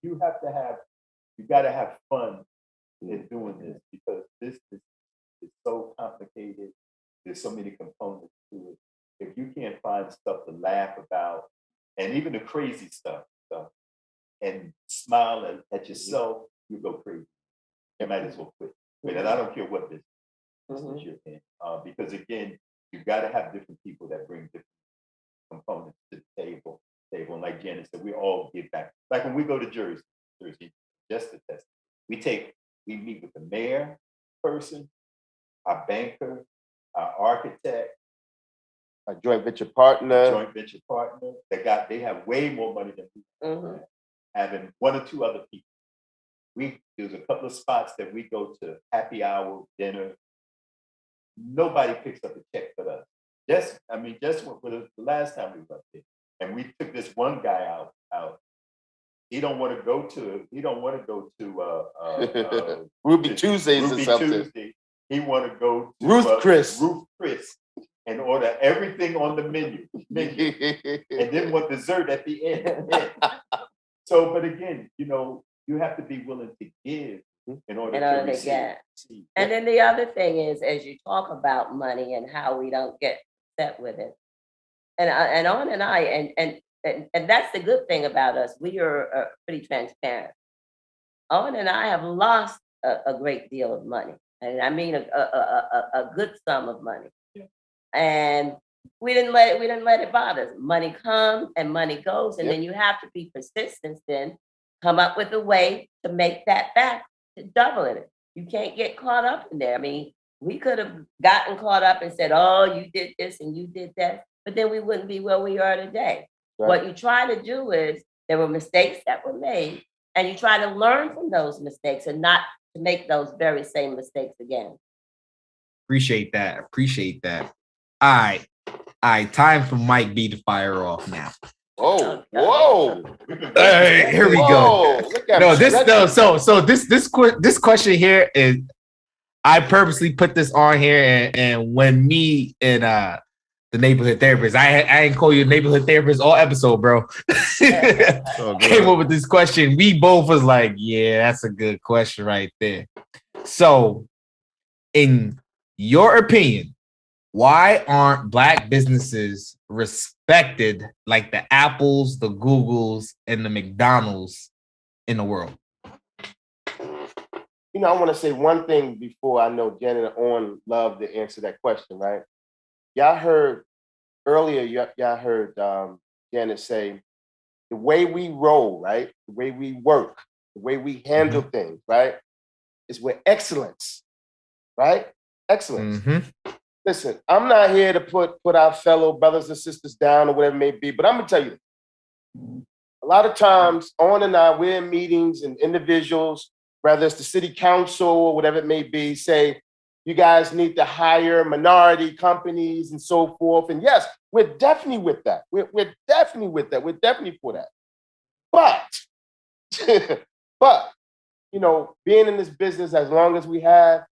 you have to have, you got to have fun in doing this, because this is so complicated. There's so many components to it. If you can't find stuff to laugh about, and even the crazy stuff, and smile at yourself, you go crazy. You might as well quit. And I don't care what business you're in, because again, you got to have different people that bring different components to the table. And like Janet said, we all give back. Like when we go to Jersey, just to test, we meet with the mayor person, our banker, our architect, a joint venture partner. They have way more money than we have. Having one or two other people. There's a couple of spots that we go to, happy hour, dinner. Nobody picks up a check for us. Just for the last time we were up there, and we took this one guy out. He don't want to go to Ruby Tuesdays or something. Tuesday. He want to go to Ruth Chris, and order everything on the menu, and then want dessert at the end. So, but again, you have to be willing to give in order to receive. And then the other thing is, as you talk about money and how we don't get upset with it, and that's the good thing about us. We are pretty transparent. Owen and I have lost a great deal of money, and I mean a good sum of money, and we didn't let it bother us. Money comes and money goes, and then you have to be persistent. Then come up with a way to make that back, to double it. You can't get caught up in there. I mean, we could have gotten caught up and said, "Oh, you did this and you did that," but then we wouldn't be where we are today. Right. What you try to do is, there were mistakes that were made, and you try to learn from those mistakes and not to make those very same mistakes again. Appreciate that. All right. Time for Mike B to fire off now. Whoa! All right, here we go. This question here is, I purposely put this on here, and when me and the neighborhood therapist, I ain't call you a neighborhood therapist all episode, bro. Came up with this question. We both was like, yeah, that's a good question right there. So, in your opinion, why aren't Black businesses respected like the Apples, the Googles, and the McDonald's in the world? I want to say one thing before I know Janet and Owen love to answer that question, right? Y'all heard earlier, Janet say, the way we roll, right? The way we work, the way we handle things, right? Is with excellence, right? Excellence. Listen, I'm not here to put our fellow brothers and sisters down or whatever it may be, but I'm gonna tell you, a lot of times, Owen and I, we're in meetings and individuals, whether it's the city council or whatever it may be, say, you guys need to hire minority companies and so forth. And yes, we're definitely with that. We're definitely with that. We're definitely for that. But, being in this business as long as we have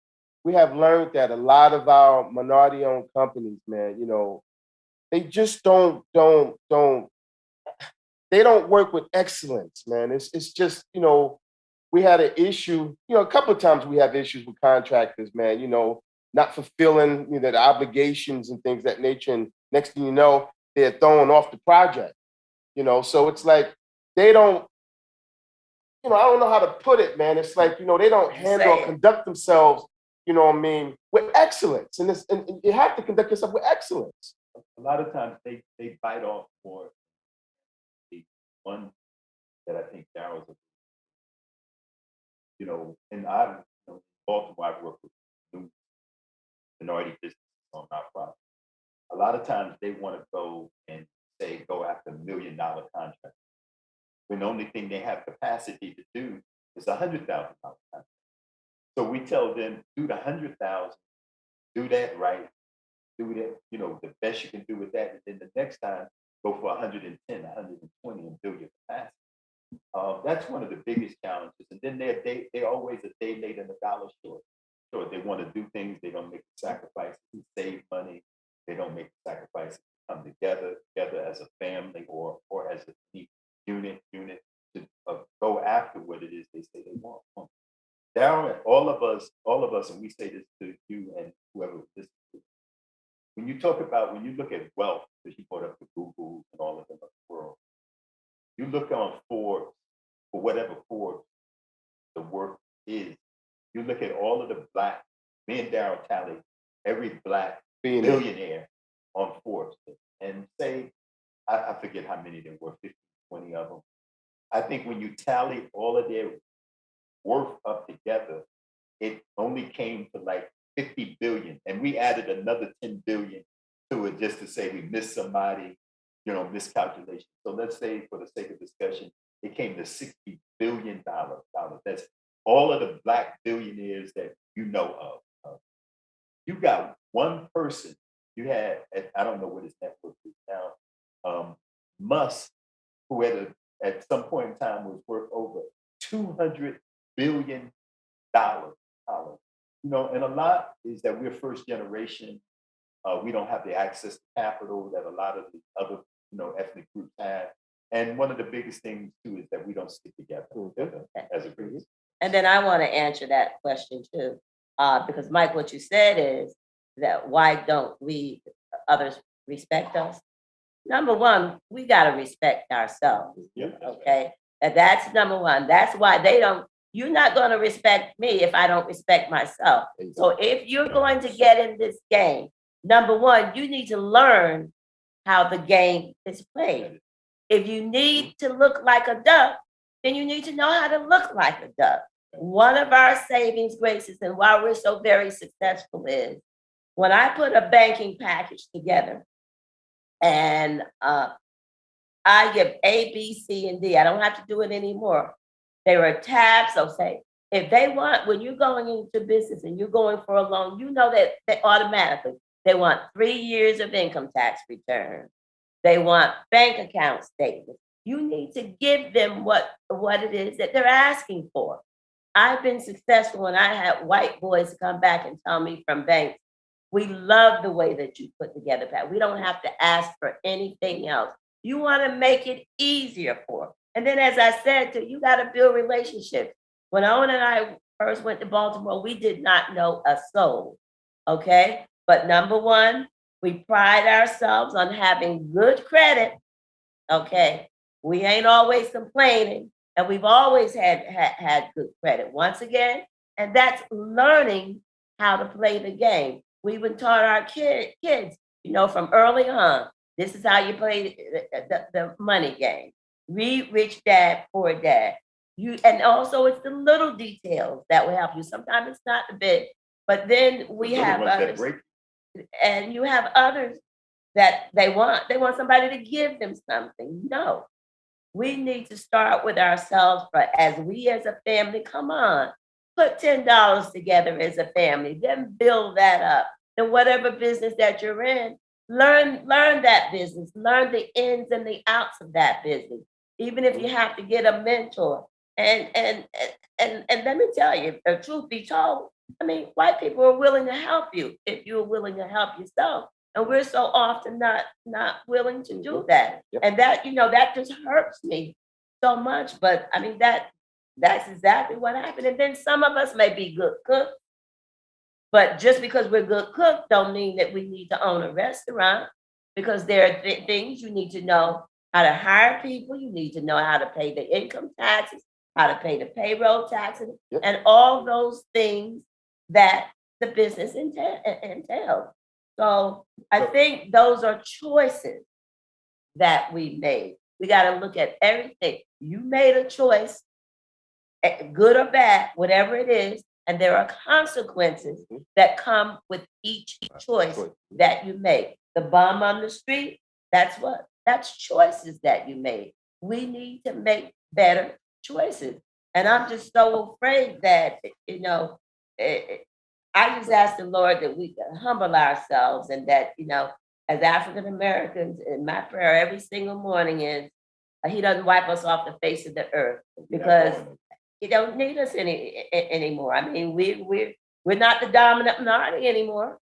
learned that a lot of our minority-owned companies, man, they just don't work with excellence, man. It's just, we had an issue, a couple of times we have issues with contractors, man, not fulfilling, the obligations and things of that nature. And next thing you know, they're thrown off the project. You know, so it's like they don't, you know, I don't know how to put it, man. It's like, you know, they don't handle or conduct themselves, you know what I mean, with excellence. And you have to conduct yourself with excellence. A lot of times they bite off more. The one that I think Daryl's, you know, and I, you know, Baltimore, I've worked with new minority businesses on our project. A lot of times they want to go and say, go after $1 million contract, when the only thing they have capacity to do is $100,000 contract. So we tell them, do the 100,000, do that right, do that, you know, the best you can do with that, and then the next time go for 110, 120, and build your capacity. That's one of the biggest challenges. And then they're always a day late and a dollar short. So they want to do things, they don't make sacrifices to save money, they don't make sacrifices to come together as a family or as a unit to go after what it is they say they want. Darren, all of us, and we say this to you and whoever listens to it, when you look at wealth, because you brought up the Google and all of them in the world, you look on Forbes, for whatever Forbes the work is, you look at all of the black, me and Darryl tally every black billionaire on Forbes and say, I forget how many there were, 50, 20 of them. I think when you tally all of their worth up together, it only came to like 50 billion. And we added another 10 billion to it just to say we missed somebody, you know, miscalculation. So let's say for the sake of discussion, it came to $60 billion. That's all of the black billionaires that you know of. You got one person, you had, I don't know what his net worth is now, Musk, who at some point in time was worth over $200 billion. You know, and a lot is that we're first generation. We don't have the access to capital that a lot of the other, you know, ethnic groups have. And one of the biggest things too is that we don't stick together as a group. And then I want to answer that question too, because Mike, what you said is that why don't we others respect us? Number one, we got to respect ourselves. Yeah, okay, and that's number one. That's why they don't. You're not going to respect me if I don't respect myself. So if you're going to get in this game, number one, you need to learn how the game is played. If you need to look like a duck, then you need to know how to look like a duck. One of our savings graces, and why we're so very successful, is when I put a banking package together and I give A, B, C, and D. I don't have to do it anymore. There are tabs. So say, if they want, when you're going into business and you're going for a loan, you know that they automatically, they want 3 years of income tax return. They want bank account statements. You need to give them what it is that they're asking for. I've been successful when I had white boys come back and tell me from banks, we love the way that you put together, Pat. We don't have to ask for anything else. You want to make it easier for them. And then, as I said, you got to build relationships. When Owen and I first went to Baltimore, we did not know a soul, okay? But number one, we pride ourselves on having good credit, okay? We ain't always complaining, and we've always had good credit. Once again, and that's learning how to play the game. We've been taught our kids, you know, from early on, this is how you play the money game. Read Rich Dad, Poor Dad. And also it's the little details that will help you. Sometimes it's not the big, but then we have others, and you have others that they want somebody to give them something. No, we need to start with ourselves. But as a family, come on, put $10 together as a family, then build that up. And whatever business that you're in, learn that business, learn the ins and the outs of that business. Even if you have to get a mentor. And let me tell you, truth be told, I mean, white people are willing to help you if you're willing to help yourself. And we're so often not willing to do that. Yep. And that, you know, that just hurts me so much. But I mean, that's exactly what happened. And then some of us may be good cooks, but just because we're good cooks don't mean that we need to own a restaurant. because there are things you need to know how to hire people. You need to know how to pay the income taxes, how to pay the payroll taxes, and all those things that the business entails. So I think those are choices that we made. We got to look at everything. You made a choice, good or bad, whatever it is, and there are consequences that come with each choice that you make. The bum on the street, that's choices that you made. We need to make better choices. And I'm just so afraid that, I just ask the Lord that we can humble ourselves and that, as African Americans, in my prayer every single morning is, He doesn't wipe us off the face of the earth because He don't need us anymore. I mean, we're not the dominant minority anymore.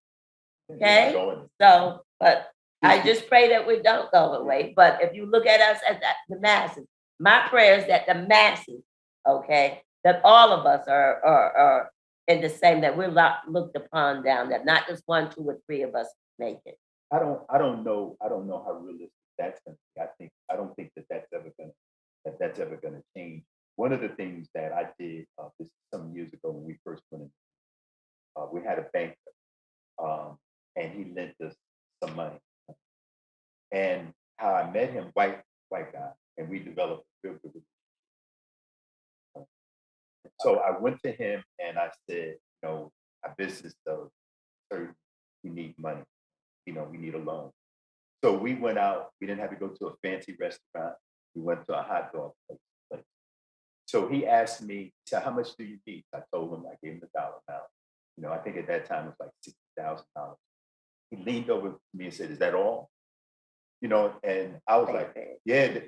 Okay, so but I just pray that we don't go away. But if you look at us as the masses, my prayer is that the masses, okay, that all of us are in the same, that we're looked upon down, that not just 1, 2, or 3 of us make it. I don't know how realistic that's going to be. I don't think that's ever going to change. One of the things that I did this some years ago when we first went in, we had a banker, and he lent us some money. And how I met him, white guy, and we developed a real good relationship. So I went to him and I said, our business does, sir, we need money. We need a loan. So we went out. We didn't have to go to a fancy restaurant. We went to a hot dog place. So he asked me, he said, how much do you need? I told him, I gave him the dollar amount. I think at that time it was like $60,000. He leaned over to me and said, is that all? And I was like, yeah,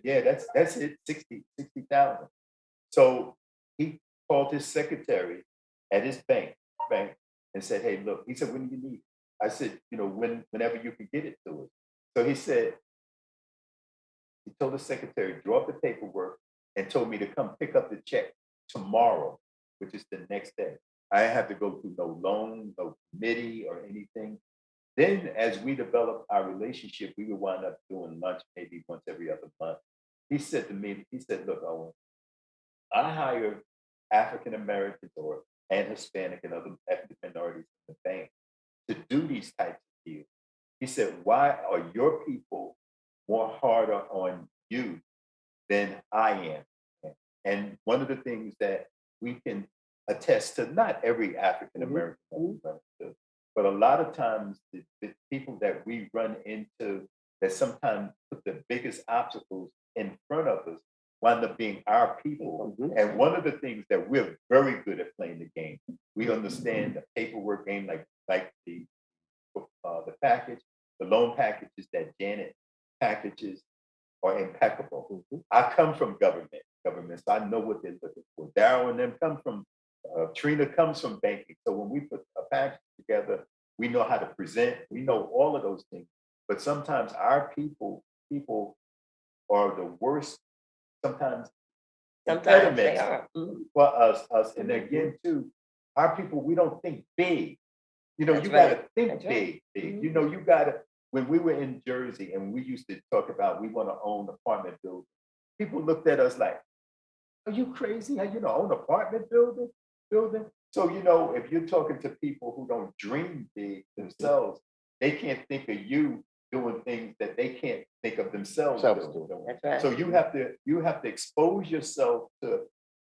that's it, 60,000. So he called his secretary at his bank and said, hey, look, he said, when do you need it? I said, whenever you can get it to us. So he said, he told the secretary, draw up the paperwork and told me to come pick up the check tomorrow, which is the next day. I didn't have to go through no loan, no committee or anything. Then as we developed our relationship, we would wind up doing lunch maybe once every other month. He said to me, look, Owen, I hire African Americans and Hispanic and other ethnic minorities in the bank to do these types of deals. He said, why are your people more harder on you than I am? And one of the things that we can attest to, not every African American, but a lot of times the people that we run into that sometimes put the biggest obstacles in front of us wind up being our people. And one of the things that we're very good at playing the game, we understand the paperwork game, like the package, the loan packages that Janet packages are impeccable. I come from government, so I know what they're looking for. Darryl and them come from, Trina comes from banking. So when we put a package together, we know how to present, we know all of those things. But sometimes our people are the worst, sometimes they are. For us. And again, too, our people, we don't think big. You That's gotta right. think That's big. right. You gotta, when we were in Jersey and we used to talk about we want to own apartment buildings, people looked at us like, are you crazy? How own apartment building? So, if you're talking to people who don't dream big themselves, they can't think of you doing things that they can't think of themselves doing. That's right. So you have to expose yourself to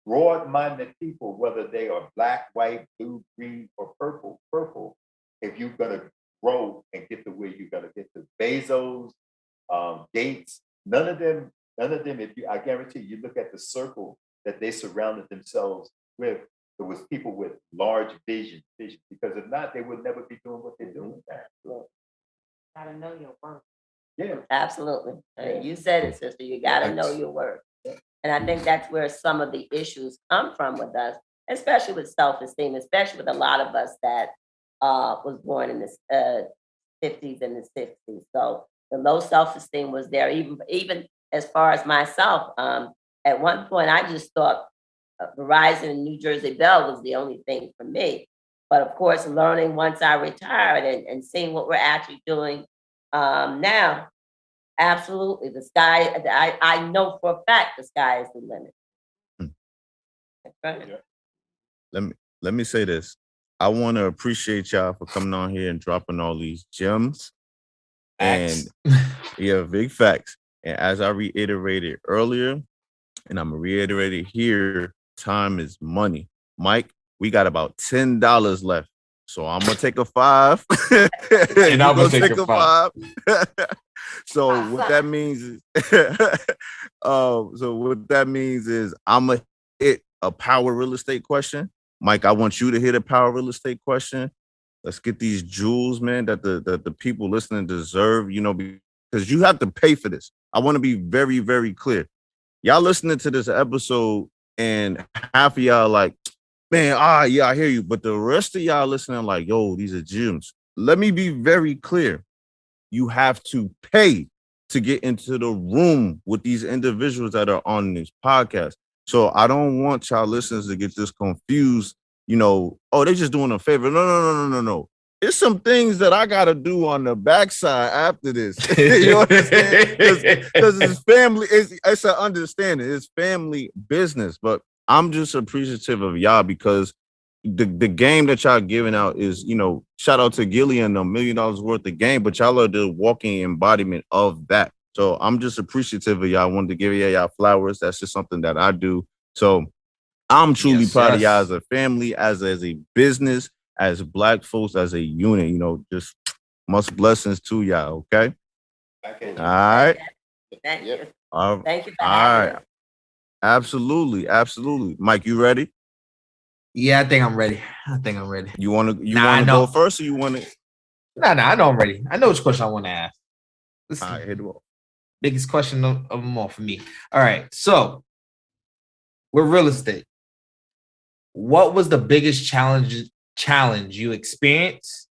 broad-minded people, whether they are black, white, blue, green, or purple, if you're gonna grow and get to where you're gonna get to. Bezos, Gates, none of them, I guarantee you look at the circle that they surrounded themselves with, it was people with large vision, because if not, they would never be doing what they're doing now. Gotta know your worth. Yeah. Absolutely. You said it, sister. You got to know your worth. And I think that's where some of the issues come from with us, especially with self-esteem, especially with a lot of us that was born in the 50s and the 60s. So the low self-esteem was there, even as far as myself. At one point, I just thought Verizon and New Jersey Bell was the only thing for me. But of course, learning once I retired and seeing what we're actually doing Now, absolutely, the sky. I know for a fact the sky is the limit. Right. Let me say this. I want to appreciate y'all for coming on here and dropping all these gems. Facts. And yeah, big facts. And as I reiterated earlier, and I'm gonna reiterate it here, time is money. Mike, we got about $10 left. So I'm gonna take a 5. And I'm gonna take a 5. So what that means is so what that means is I'm gonna hit a power real estate question. Mike, I want you to hit a power real estate question. Let's get these jewels, man, that the people listening deserve, you know, because you have to pay for this. I want to be very, very clear. Y'all listening to this episode, and half of y'all like, man, yeah, I hear you. But the rest of y'all listening, like, yo, these are gems. Let me be very clear. You have to pay to get into the room with these individuals that are on this podcast. So I don't want y'all listeners to get this confused. You know, oh, they just doing a favor. No. It's some things that I gotta do on the backside after this. You understand? Because it's family. It's an understanding. It's family business. But I'm just appreciative of y'all because the game that y'all giving out is, you know, shout out to Gillian, $1 million worth of game, but y'all are the walking embodiment of that. So I'm just appreciative of y'all. I wanted to give y'all flowers. That's just something that I do. So I'm truly proud of y'all as a family, as a business, as Black folks, as a unit. You know, just much blessings to y'all. Okay. Okay. All right. Thank you. All right. Thank you for All having right. us. Absolutely. Mike, you ready? Yeah, I think I'm ready. You want to go first, or you want to? Nah, I know I'm ready. I know which question I want to ask. All right, hit it off. Biggest question of them all for me. All right, so with real estate, what was the biggest challenge you experienced,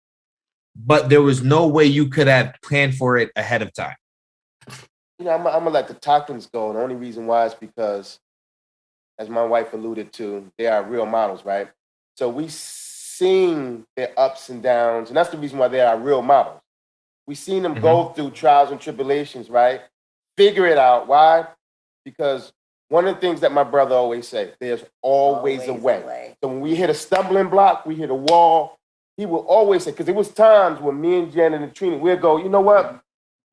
but there was no way you could have planned for it ahead of time? You know, I'm gonna let the Tonkins go. The only reason why is because, as my wife alluded to, they are real models, right? So we seen their ups and downs, and that's the reason why they are real models. We seen them go through trials and tribulations, right? Figure it out. Why? Because one of the things that my brother always said, there's always a way. So when we hit a stumbling block, we hit a wall, he will always say, because there was times when me and Janet and Trina, we'd go, you know what?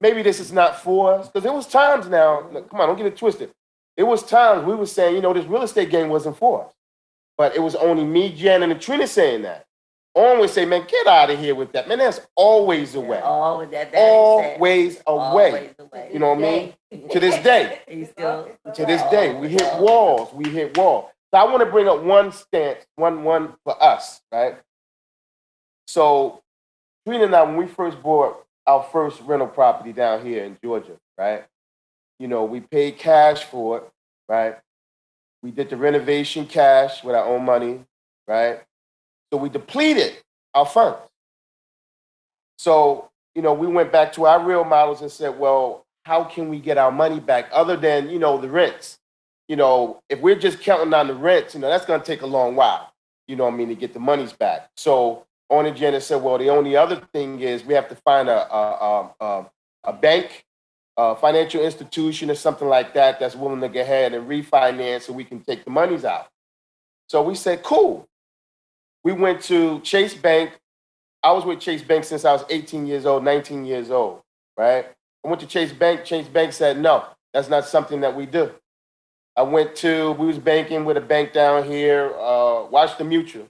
Maybe this is not for us. Because there was times now, come on, don't get it twisted. It was times we were saying, you know, this real estate game wasn't for us. But it was only me, Janet, and Trina saying that. On would say, man, get out of here with that. Man, there's always a way. Always a way. You know what I mean? To this day. To this day. We hit walls. So I want to bring up one stance, one for us, right? So Trina and I, when we first bought our first rental property down here in Georgia, right? You know, we paid cash for it, right? We did the renovation cash with our own money, right? So we depleted our funds. So, you know, we went back to our real models and said, well, how can we get our money back other than, you know, the rents? You know, if we're just counting on the rents, you know, that's going to take a long while, you know what I mean, to get the monies back. So on and Janet said, well, the only other thing is we have to find a bank, a financial institution or something like that that's willing to go ahead and refinance so we can take the monies out. So we said, cool. We went to Chase Bank. I was with Chase Bank since I was 18 years old, 19 years old, right? I went to Chase Bank. Chase Bank said, no, that's not something that we do. We was banking with a bank down here, Washington Mutual.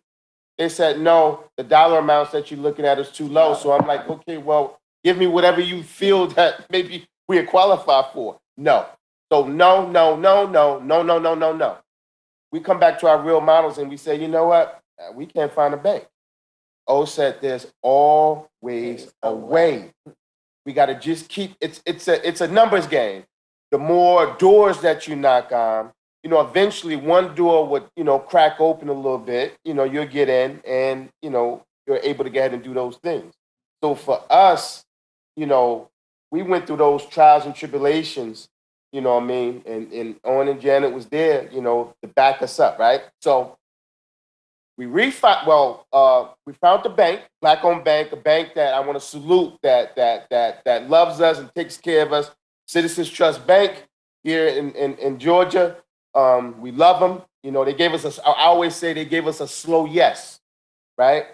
They said, no, the dollar amounts that you're looking at is too low. So I'm like, okay, well, give me whatever you feel that maybe we qualify for. No. So no. We come back to our real models and we say, you know what? We can't find a bank. O said there's always a way. We got to just keep, it's a numbers game. The more doors that you knock on, you know, eventually one door would, you know, crack open a little bit, you know, you'll get in and, you know, you're able to go ahead and do those things. So for us, you know, we went through those trials and tribulations, you know what I mean? And Owen and Janet was there, you know, to back us up, right? So We we found the bank, black-owned bank, a bank that I want to salute, that loves us and takes care of us. Citizens Trust Bank here in Georgia. We love them. You know, they gave us I always say they gave us a slow yes, right?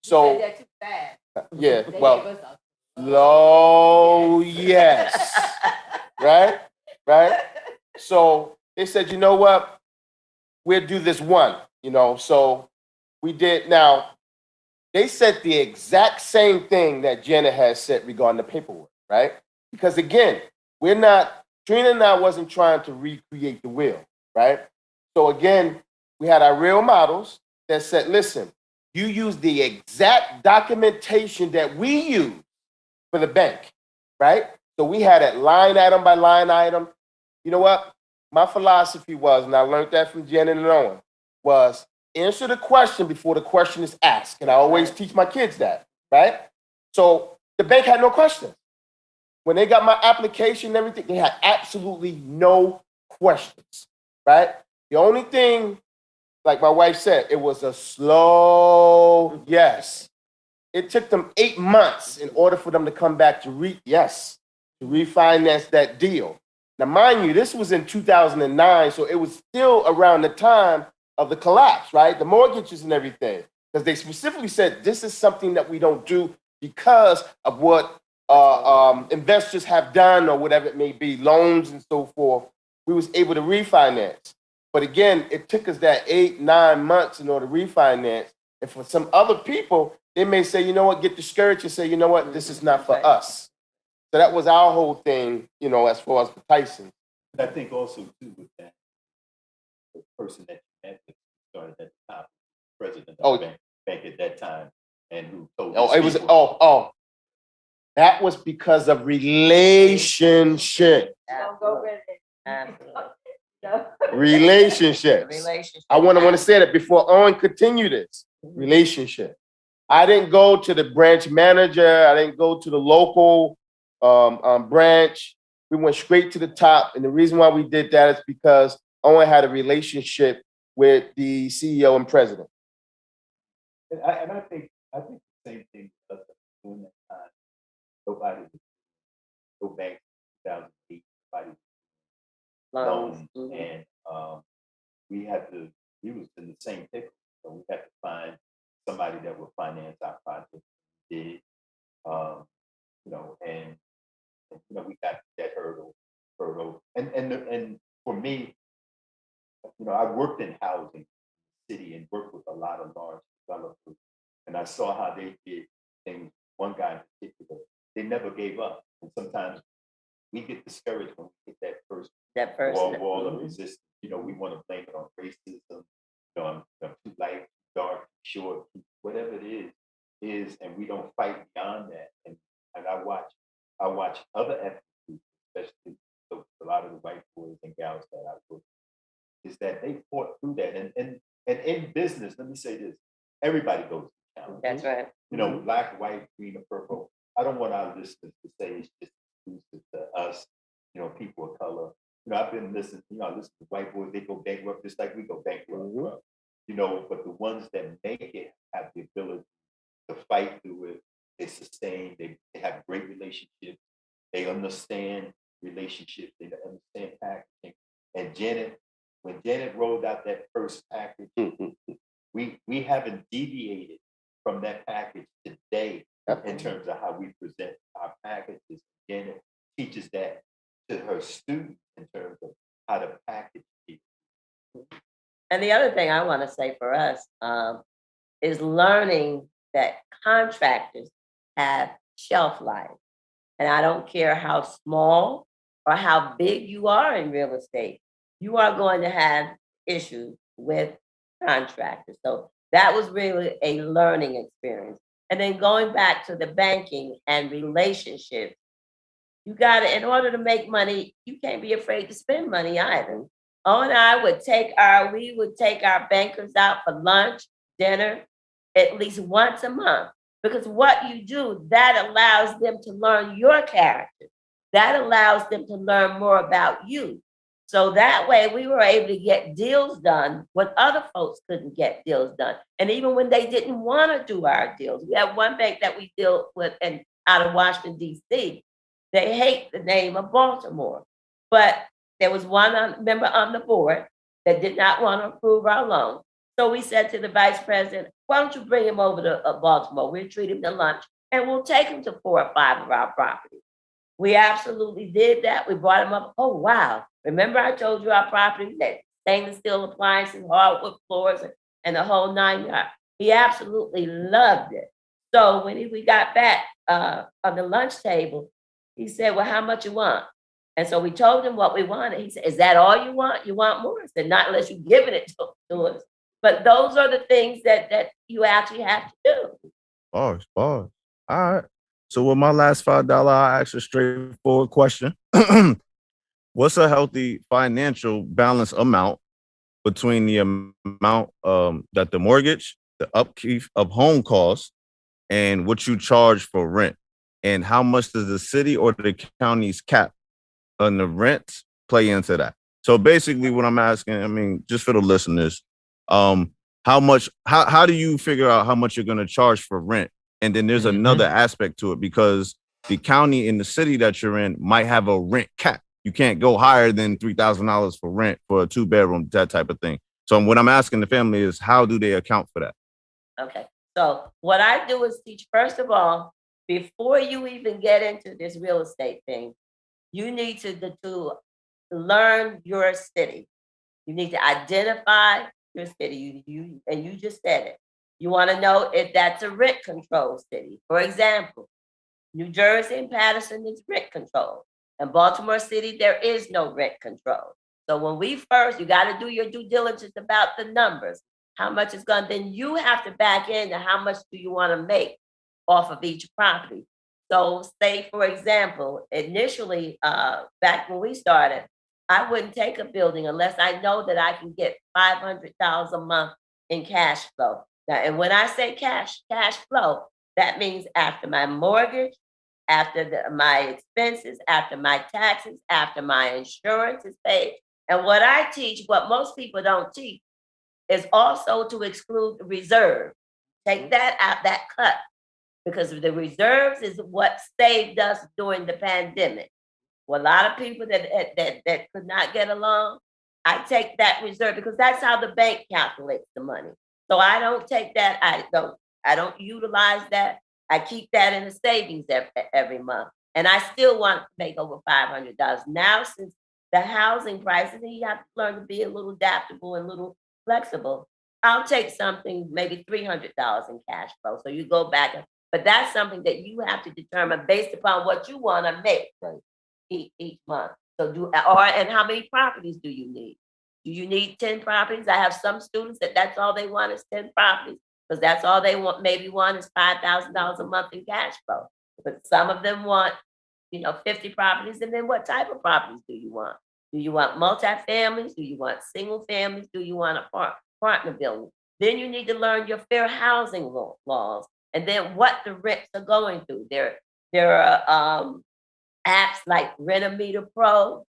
So You said that too fast. yeah, They well, gave us a slow yes, right? Right? So they said, you know what? We'll do this one, you know. So we did. Now, they said the exact same thing that Janet has said regarding the paperwork, right? Because again, Trina and I wasn't trying to recreate the wheel, right? So again, we had our real models that said, listen, you use the exact documentation that we use for the bank, right? So we had it line item by line item. You know what? My philosophy was, and I learned that from Janet and Owen, was answer the question before the question is asked. And I always teach my kids that, right? So the bank had no questions. When they got my application and everything, they had absolutely no questions, right? The only thing, like my wife said, it was a slow yes. It took them 8 months in order for them to come back to refinance that deal. Now, mind you, this was in 2009, so it was still around the time of the collapse, right? The mortgages and everything, because they specifically said this is something that we don't do because of what investors have done or whatever it may be, loans and so forth. We was able to refinance. But again, it took us that 8-9 months in order to refinance. And for some other people, they may say, you know what, get discouraged and say, you know what, this is not for us. So that was our whole thing, you know, as far as the Tyson. I think also too with that, the person that you met started at the top, president of the bank at that time, and who told that was because of relationship. Don't go with it. Relationships. I want to say that before Owen continue this. Relationship. I didn't go to the branch manager. I didn't go to the local branch. We went straight to the top. And the reason why we did that is because Owen had a relationship with the CEO and president. And I think the same thing during that time. Nobody was no bank 2008. Nobody was loans. And we was in the same pickle. So we had to find somebody that would finance our project. Did you know, and you know, we got that hurdle. And for me, you know, I worked in housing city and worked with a lot of large developers, and I saw how they did things. One guy in particular, they never gave up. And sometimes we get discouraged when we hit that first wall of resistance. You know, we want to blame it on racism. You know, I'm too light, dark, short, whatever it is, and we don't fight beyond that. And I watch other ethnic groups, especially a lot of the white boys and gals that I work with, is that they fought through that. And in business, let me say this: everybody goes through challenges. That's right. You know, black, white, green, or purple. I don't want our listeners to say it's just exclusive to us. You know, people of color. You know, I've been listening. You know, I listen to white boys. They go bankrupt just like we go bankrupt. You know, but the ones that make it have the ability to fight through it. They sustain. They have great relationships. They understand relationships. They understand packaging. And when Janet rolled out that first package, we haven't deviated from that package today in terms of how we present our packages. Janet teaches that to her students in terms of how to package people. And the other thing I want to say for us is learning that contractors have shelf life. And I don't care how small or how big you are in real estate, you are going to have issues with contractors. So that was really a learning experience. And then going back to the banking and relationships, you got to, in order to make money, you can't be afraid to spend money either. Owen and I would take our bankers out for lunch, dinner, at least once a month. Because what you do, that allows them to learn your character. That allows them to learn more about you. So that way we were able to get deals done when other folks couldn't get deals done. And even when they didn't want to do our deals, we have one bank that we deal with and out of Washington, D.C. They hate the name of Baltimore. But there was one member on the board that did not want to approve our loan. So we said to the vice president, why don't you bring him over to Baltimore? We'll treat him to lunch and we'll take him to 4 or 5 of our properties. We absolutely did that. We brought him up. Oh, wow. Remember I told you our property that stainless steel appliances, hardwood floors, and the whole 9 yards. He absolutely loved it. So when we got back on the lunch table, he said, well, how much you want? And so we told him what we wanted. He said, is that all you want? You want more? I said, not unless you're giving it to us. But those are the things that you actually have to do. Bars. All right. So with my last $5, I ask a straightforward question. What's a healthy financial balance amount between the amount that the mortgage, the upkeep of home costs, and what you charge for rent? And how much does the city or the county's cap on the rent play into that? So basically what I'm asking, I mean, just for the listeners, how do you figure out how much you're going to charge for rent? And then there's another aspect to it, because the county and the city that you're in might have a rent cap. You can't go higher than $3,000 for rent for a 2-bedroom, that type of thing. So what I'm asking the family is, how do they account for that? Okay. So what I do is teach, first of all, before you even get into this real estate thing, you need to learn your city. You need to identify your city. You just said it. You want to know if that's a rent control city. For example, New Jersey and Patterson is rent control. In Baltimore City, there is no rent control. So when we first, you got to do your due diligence about the numbers. How much is going, then you have to back into how much do you want to make off of each property. So say, for example, initially, back when we started, I wouldn't take a building unless I know that I can get $500 a month in cash flow. Now, and when I say cash flow, that means after my mortgage, after my expenses, after my taxes, after my insurance is paid. And what I teach, what most people don't teach, is also to exclude the reserve. Take that out, that cut, because the reserves is what saved us during the pandemic. Well, a lot of people that could not get along, I take that reserve because that's how the bank calculates the money. So I don't take that. I don't utilize that. I keep that in the savings every month, and I still want to make over $500 now. Since the housing prices, and you have to learn to be a little adaptable and a little flexible. I'll take something maybe $300 in cash flow. So you go back, but that's something that you have to determine based upon what you want to make each month. So and how many properties do you need? Do you need 10 properties? I have some students that's all they want is 10 properties, because that's all they want. Maybe one is $5,000 a month in cash flow. But some of them want, 50 properties. And then what type of properties do you want? Do you want multifamilies? Do you want single families? Do you want partner building? Then you need to learn your fair housing laws, and then what the rents are going through. There are apps like Rent-A-Meter Pro,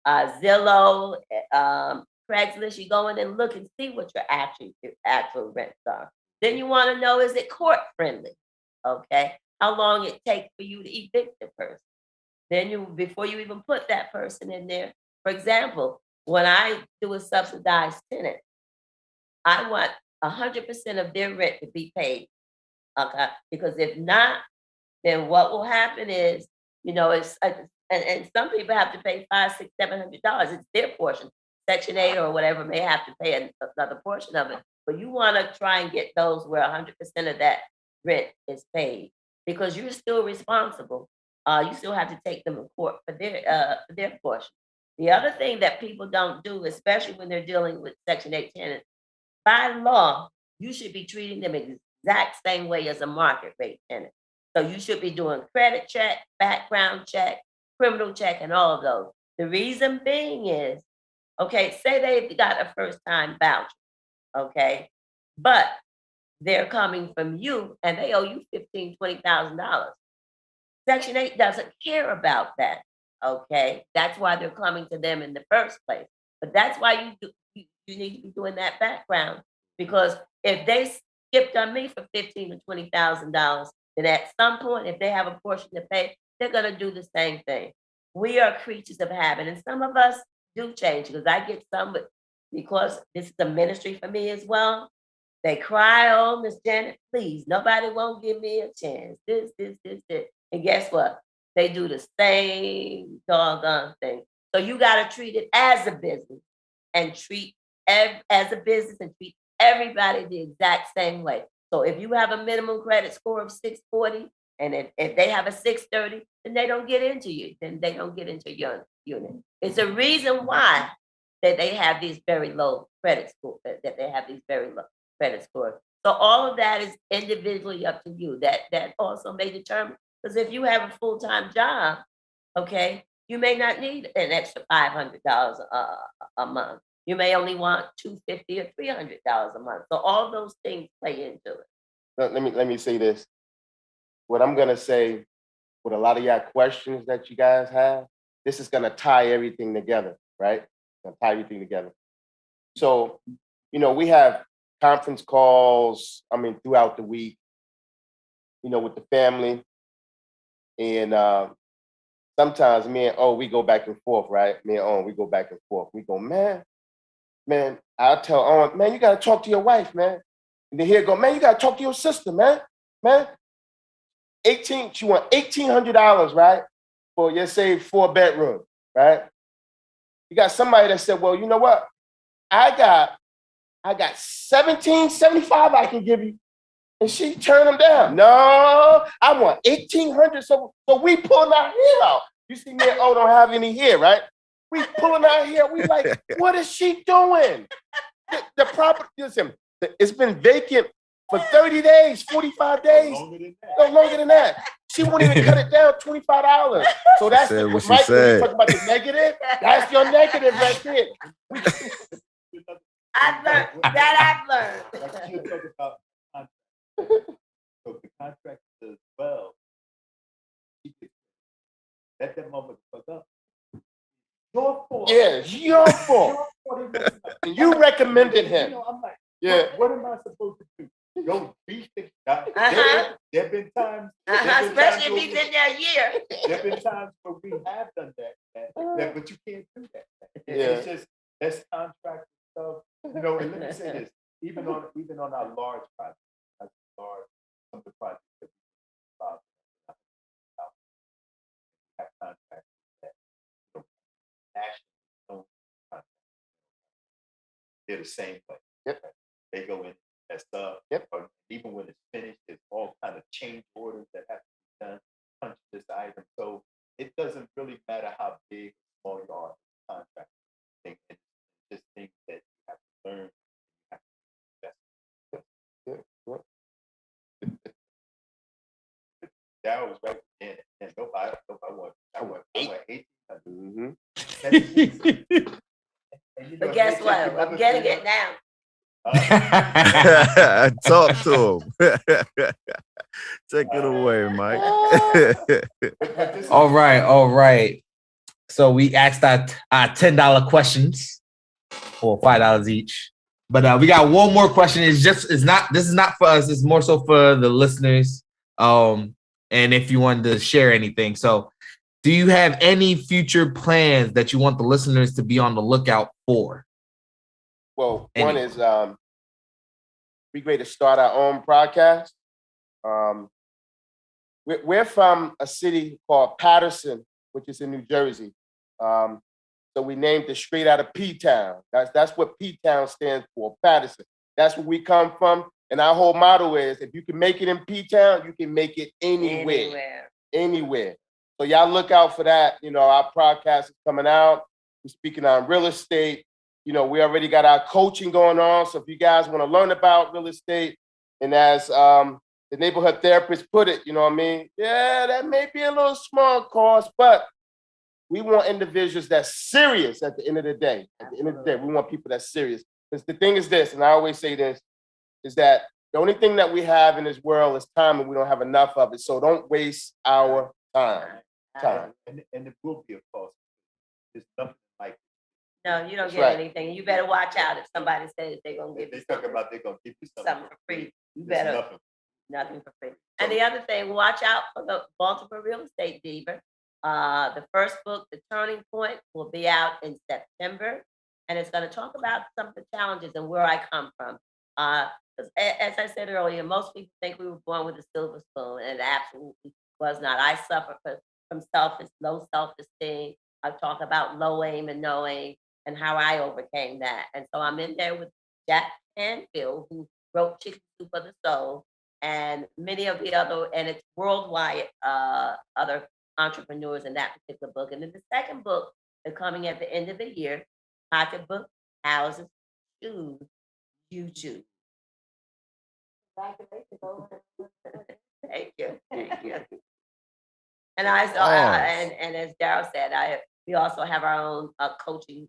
Zillow, Craigslist. You go in and look and see what your actual rents are. Then you want to know, is it court friendly? Okay. How long it takes for you to evict the person. Then before you even put that person in there. For example, when I do a subsidized tenant, I want 100% of their rent to be paid. Okay. Because if not, then what will happen is, and some people have to pay $500, $600, $700. It's their portion. Section 8 or whatever may have to pay another portion of it. But you want to try and get those where 100% of that rent is paid, because you're still responsible. You still have to take them to court for their portion. The other thing that people don't do, especially when they're dealing with Section 8 tenants, by law, you should be treating them exact same way as a market rate tenant. So you should be doing credit check, background check, criminal check, and all of those. The reason being is, okay, say they've got a first-time voucher, okay, but they're coming from you and they owe you $15,000, $20,000. Section 8 doesn't care about that. Okay, that's why they're coming to them in the first place. But that's why you need to be doing that background, because if they skipped on me for $15,000 to $20,000, then at some point, if they have a portion to pay, they're gonna do the same thing. We are creatures of habit, and some of us do change, because I get some, but because this is a ministry for me as well. They cry, oh, Miss Janet, please, nobody won't give me a chance. This. And guess what? They do the same doggone thing. So you got to treat it as a business and treat as a business and treat everybody the exact same way. So if you have a minimum credit score of 640, and if they have a 630, then they don't get into you. Then they don't get into your unit. It's a reason why that they have these very low credit score, that they have these very low credit scores. So all of that is individually up to you. That also may determine, because if you have a full-time job, okay, you may not need an extra $500 a month. You may only want $250 or $300 a month. So all those things play into it. Let me say this. What I'm gonna say, with a lot of y'all questions that you guys have, this is gonna tie everything together, right? Gonna tie everything together. So, we have conference calls, throughout the week, with the family. And sometimes me and we go back and forth, right? Me and we go back and forth. We go, man, I'll tell Owen, man, you gotta talk to your wife, man. And then he'll go, man, you gotta talk to your sister, man. She want $1,800, right? For, let's say, 4-bedroom, right? You got somebody that said, well, you know what? I got $1,775 I can give you. And she turned them down. No, I want $1,800. So we pulling our hair out. You see me and don't have any hair, right? We pulling our hair. We like, what is she doing? The property, listen, it's been vacant for 30 days, 45 days. No longer than that. She won't even cut it down, $25. So that's Said what she right. When said. you talk about the negative, that's your negative right there. I've learned. You talk about contract. So the contract as well. Let that moment fuck up. Your fault. Yeah, it's your fault. And you recommended him. I'm like, yeah. What am I supposed to do? Go beat the guy. There have been times. Especially if he's in there a year. There have been times where we have done that, but you can't do that. Yeah. It's just, that's contract stuff. And let me say this, even on our large projects, some of the projects that we have contracts that national contracts. They're the same way. Yep. They go in as stuff. Yep. Or even when it's finished, there's all kind of change orders that have to be done, punch this item. So it doesn't really matter how big or small you are in contract. It's just things that you have to learn. That was right in it. And nobody want 8. But guess what? I'm getting it now. Talk to him. Take it away, Mike. All right. So we asked our $10 questions, or $5 each. But we got one more question. This is not for us. It's more so for the listeners. And if you wanted to share anything. So do you have any future plans that you want the listeners to be on the lookout for? Well, one is be great to start our own podcast. We're from a city called Patterson, which is in New Jersey. So we named it straight out of P-Town. That's what P-Town stands for, Patterson. That's where we come from. And our whole motto is, if you can make it in P-Town, you can make it anywhere. So y'all look out for that. Our podcast is coming out. We're speaking on real estate. We already got our coaching going on. So if you guys want to learn about real estate, and as the neighborhood therapist put it, yeah, that may be a little small cost, but we want individuals that's serious at the end of the day. At the end of the day, we want people that's serious. Because the thing is this, and I always say this, is that the only thing that we have in this world is time, and we don't have enough of it. So don't waste our time. time. And it will be a cost. There's nothing like No, you don't That's get right. anything. You better watch out if somebody says they're gonna if give you they talk about they're gonna give you something for free. You There's better nothing. nothing for free. And the other thing, watch out for the Baltimore Real Estate Diva. The first book, The Turning Point, will be out in September, and it's going to talk about some of the challenges and where I come from. 'Cause as I said earlier, most people think we were born with a silver spoon, and it absolutely was not. I suffer from low self-esteem. I talk about low aim and no aim and how I overcame that. And so I'm in there with Jack Canfield, who wrote Chicken Soup for the Soul, and many of the other, and it's worldwide, other entrepreneurs in that particular book. And then the second book is coming at the end of the year, Pocketbook, Houses, Shoes, You Choose. Thank you. Thank you. And and as Daryl said, we also have our own coaching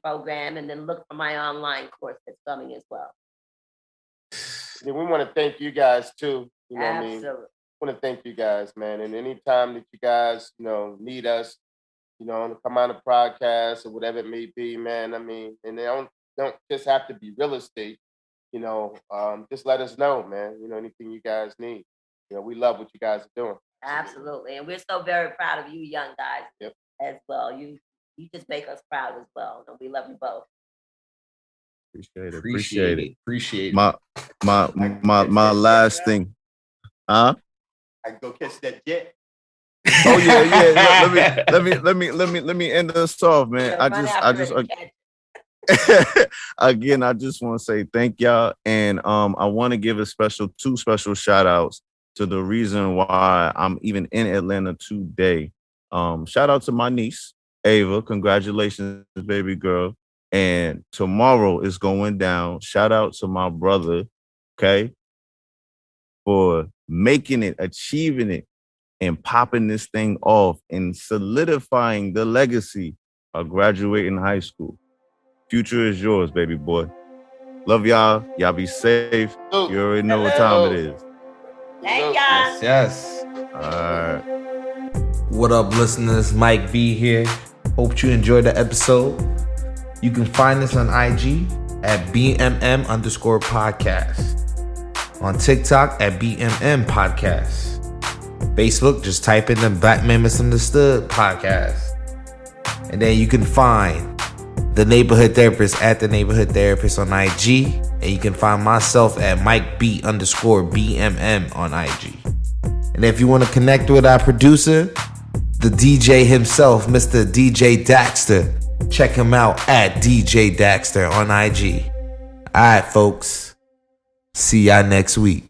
program, and then look for my online course that's coming as well. Yeah, we want to thank you guys too. You know what I mean? Absolutely. I want to thank you guys, man. And anytime that you guys, need us, to come on a podcast or whatever it may be, man. I mean, and they don't just have to be real estate, just let us know, man. Anything you guys need. We love what you guys are doing. Absolutely. And we're so very proud of you young guys as well. You just make us proud as well. And we love you both. Appreciate it. Appreciate it. My last thing. Huh? I can go catch that jet. Oh yeah. Let me end this off, man. Again, I just want to say thank y'all, and I want to give two special shout outs to the reason why I'm even in Atlanta today. Shout out to my niece Ava, congratulations, baby girl. And tomorrow is going down. Shout out to my brother, okay, for making it, achieving it, and popping this thing off and solidifying the legacy of graduating high school. Future is yours, baby boy. Love y'all. Y'all be safe. You already know what time it is. Thank y'all. Yes. All right. What up, listeners? Mike V here. Hope you enjoyed the episode. You can find us on IG at BMM_podcast. On TikTok at BMM Podcast. Facebook, just type in the Black Man Misunderstood Podcast. And then you can find The Neighborhood Therapist at The Neighborhood Therapist on IG. And you can find myself at MikeB_BMM on IG. And if you want to connect with our producer, the DJ himself, Mr. DJ Daxter, check him out at DJ Daxter on IG. All right, folks. See y'all next week.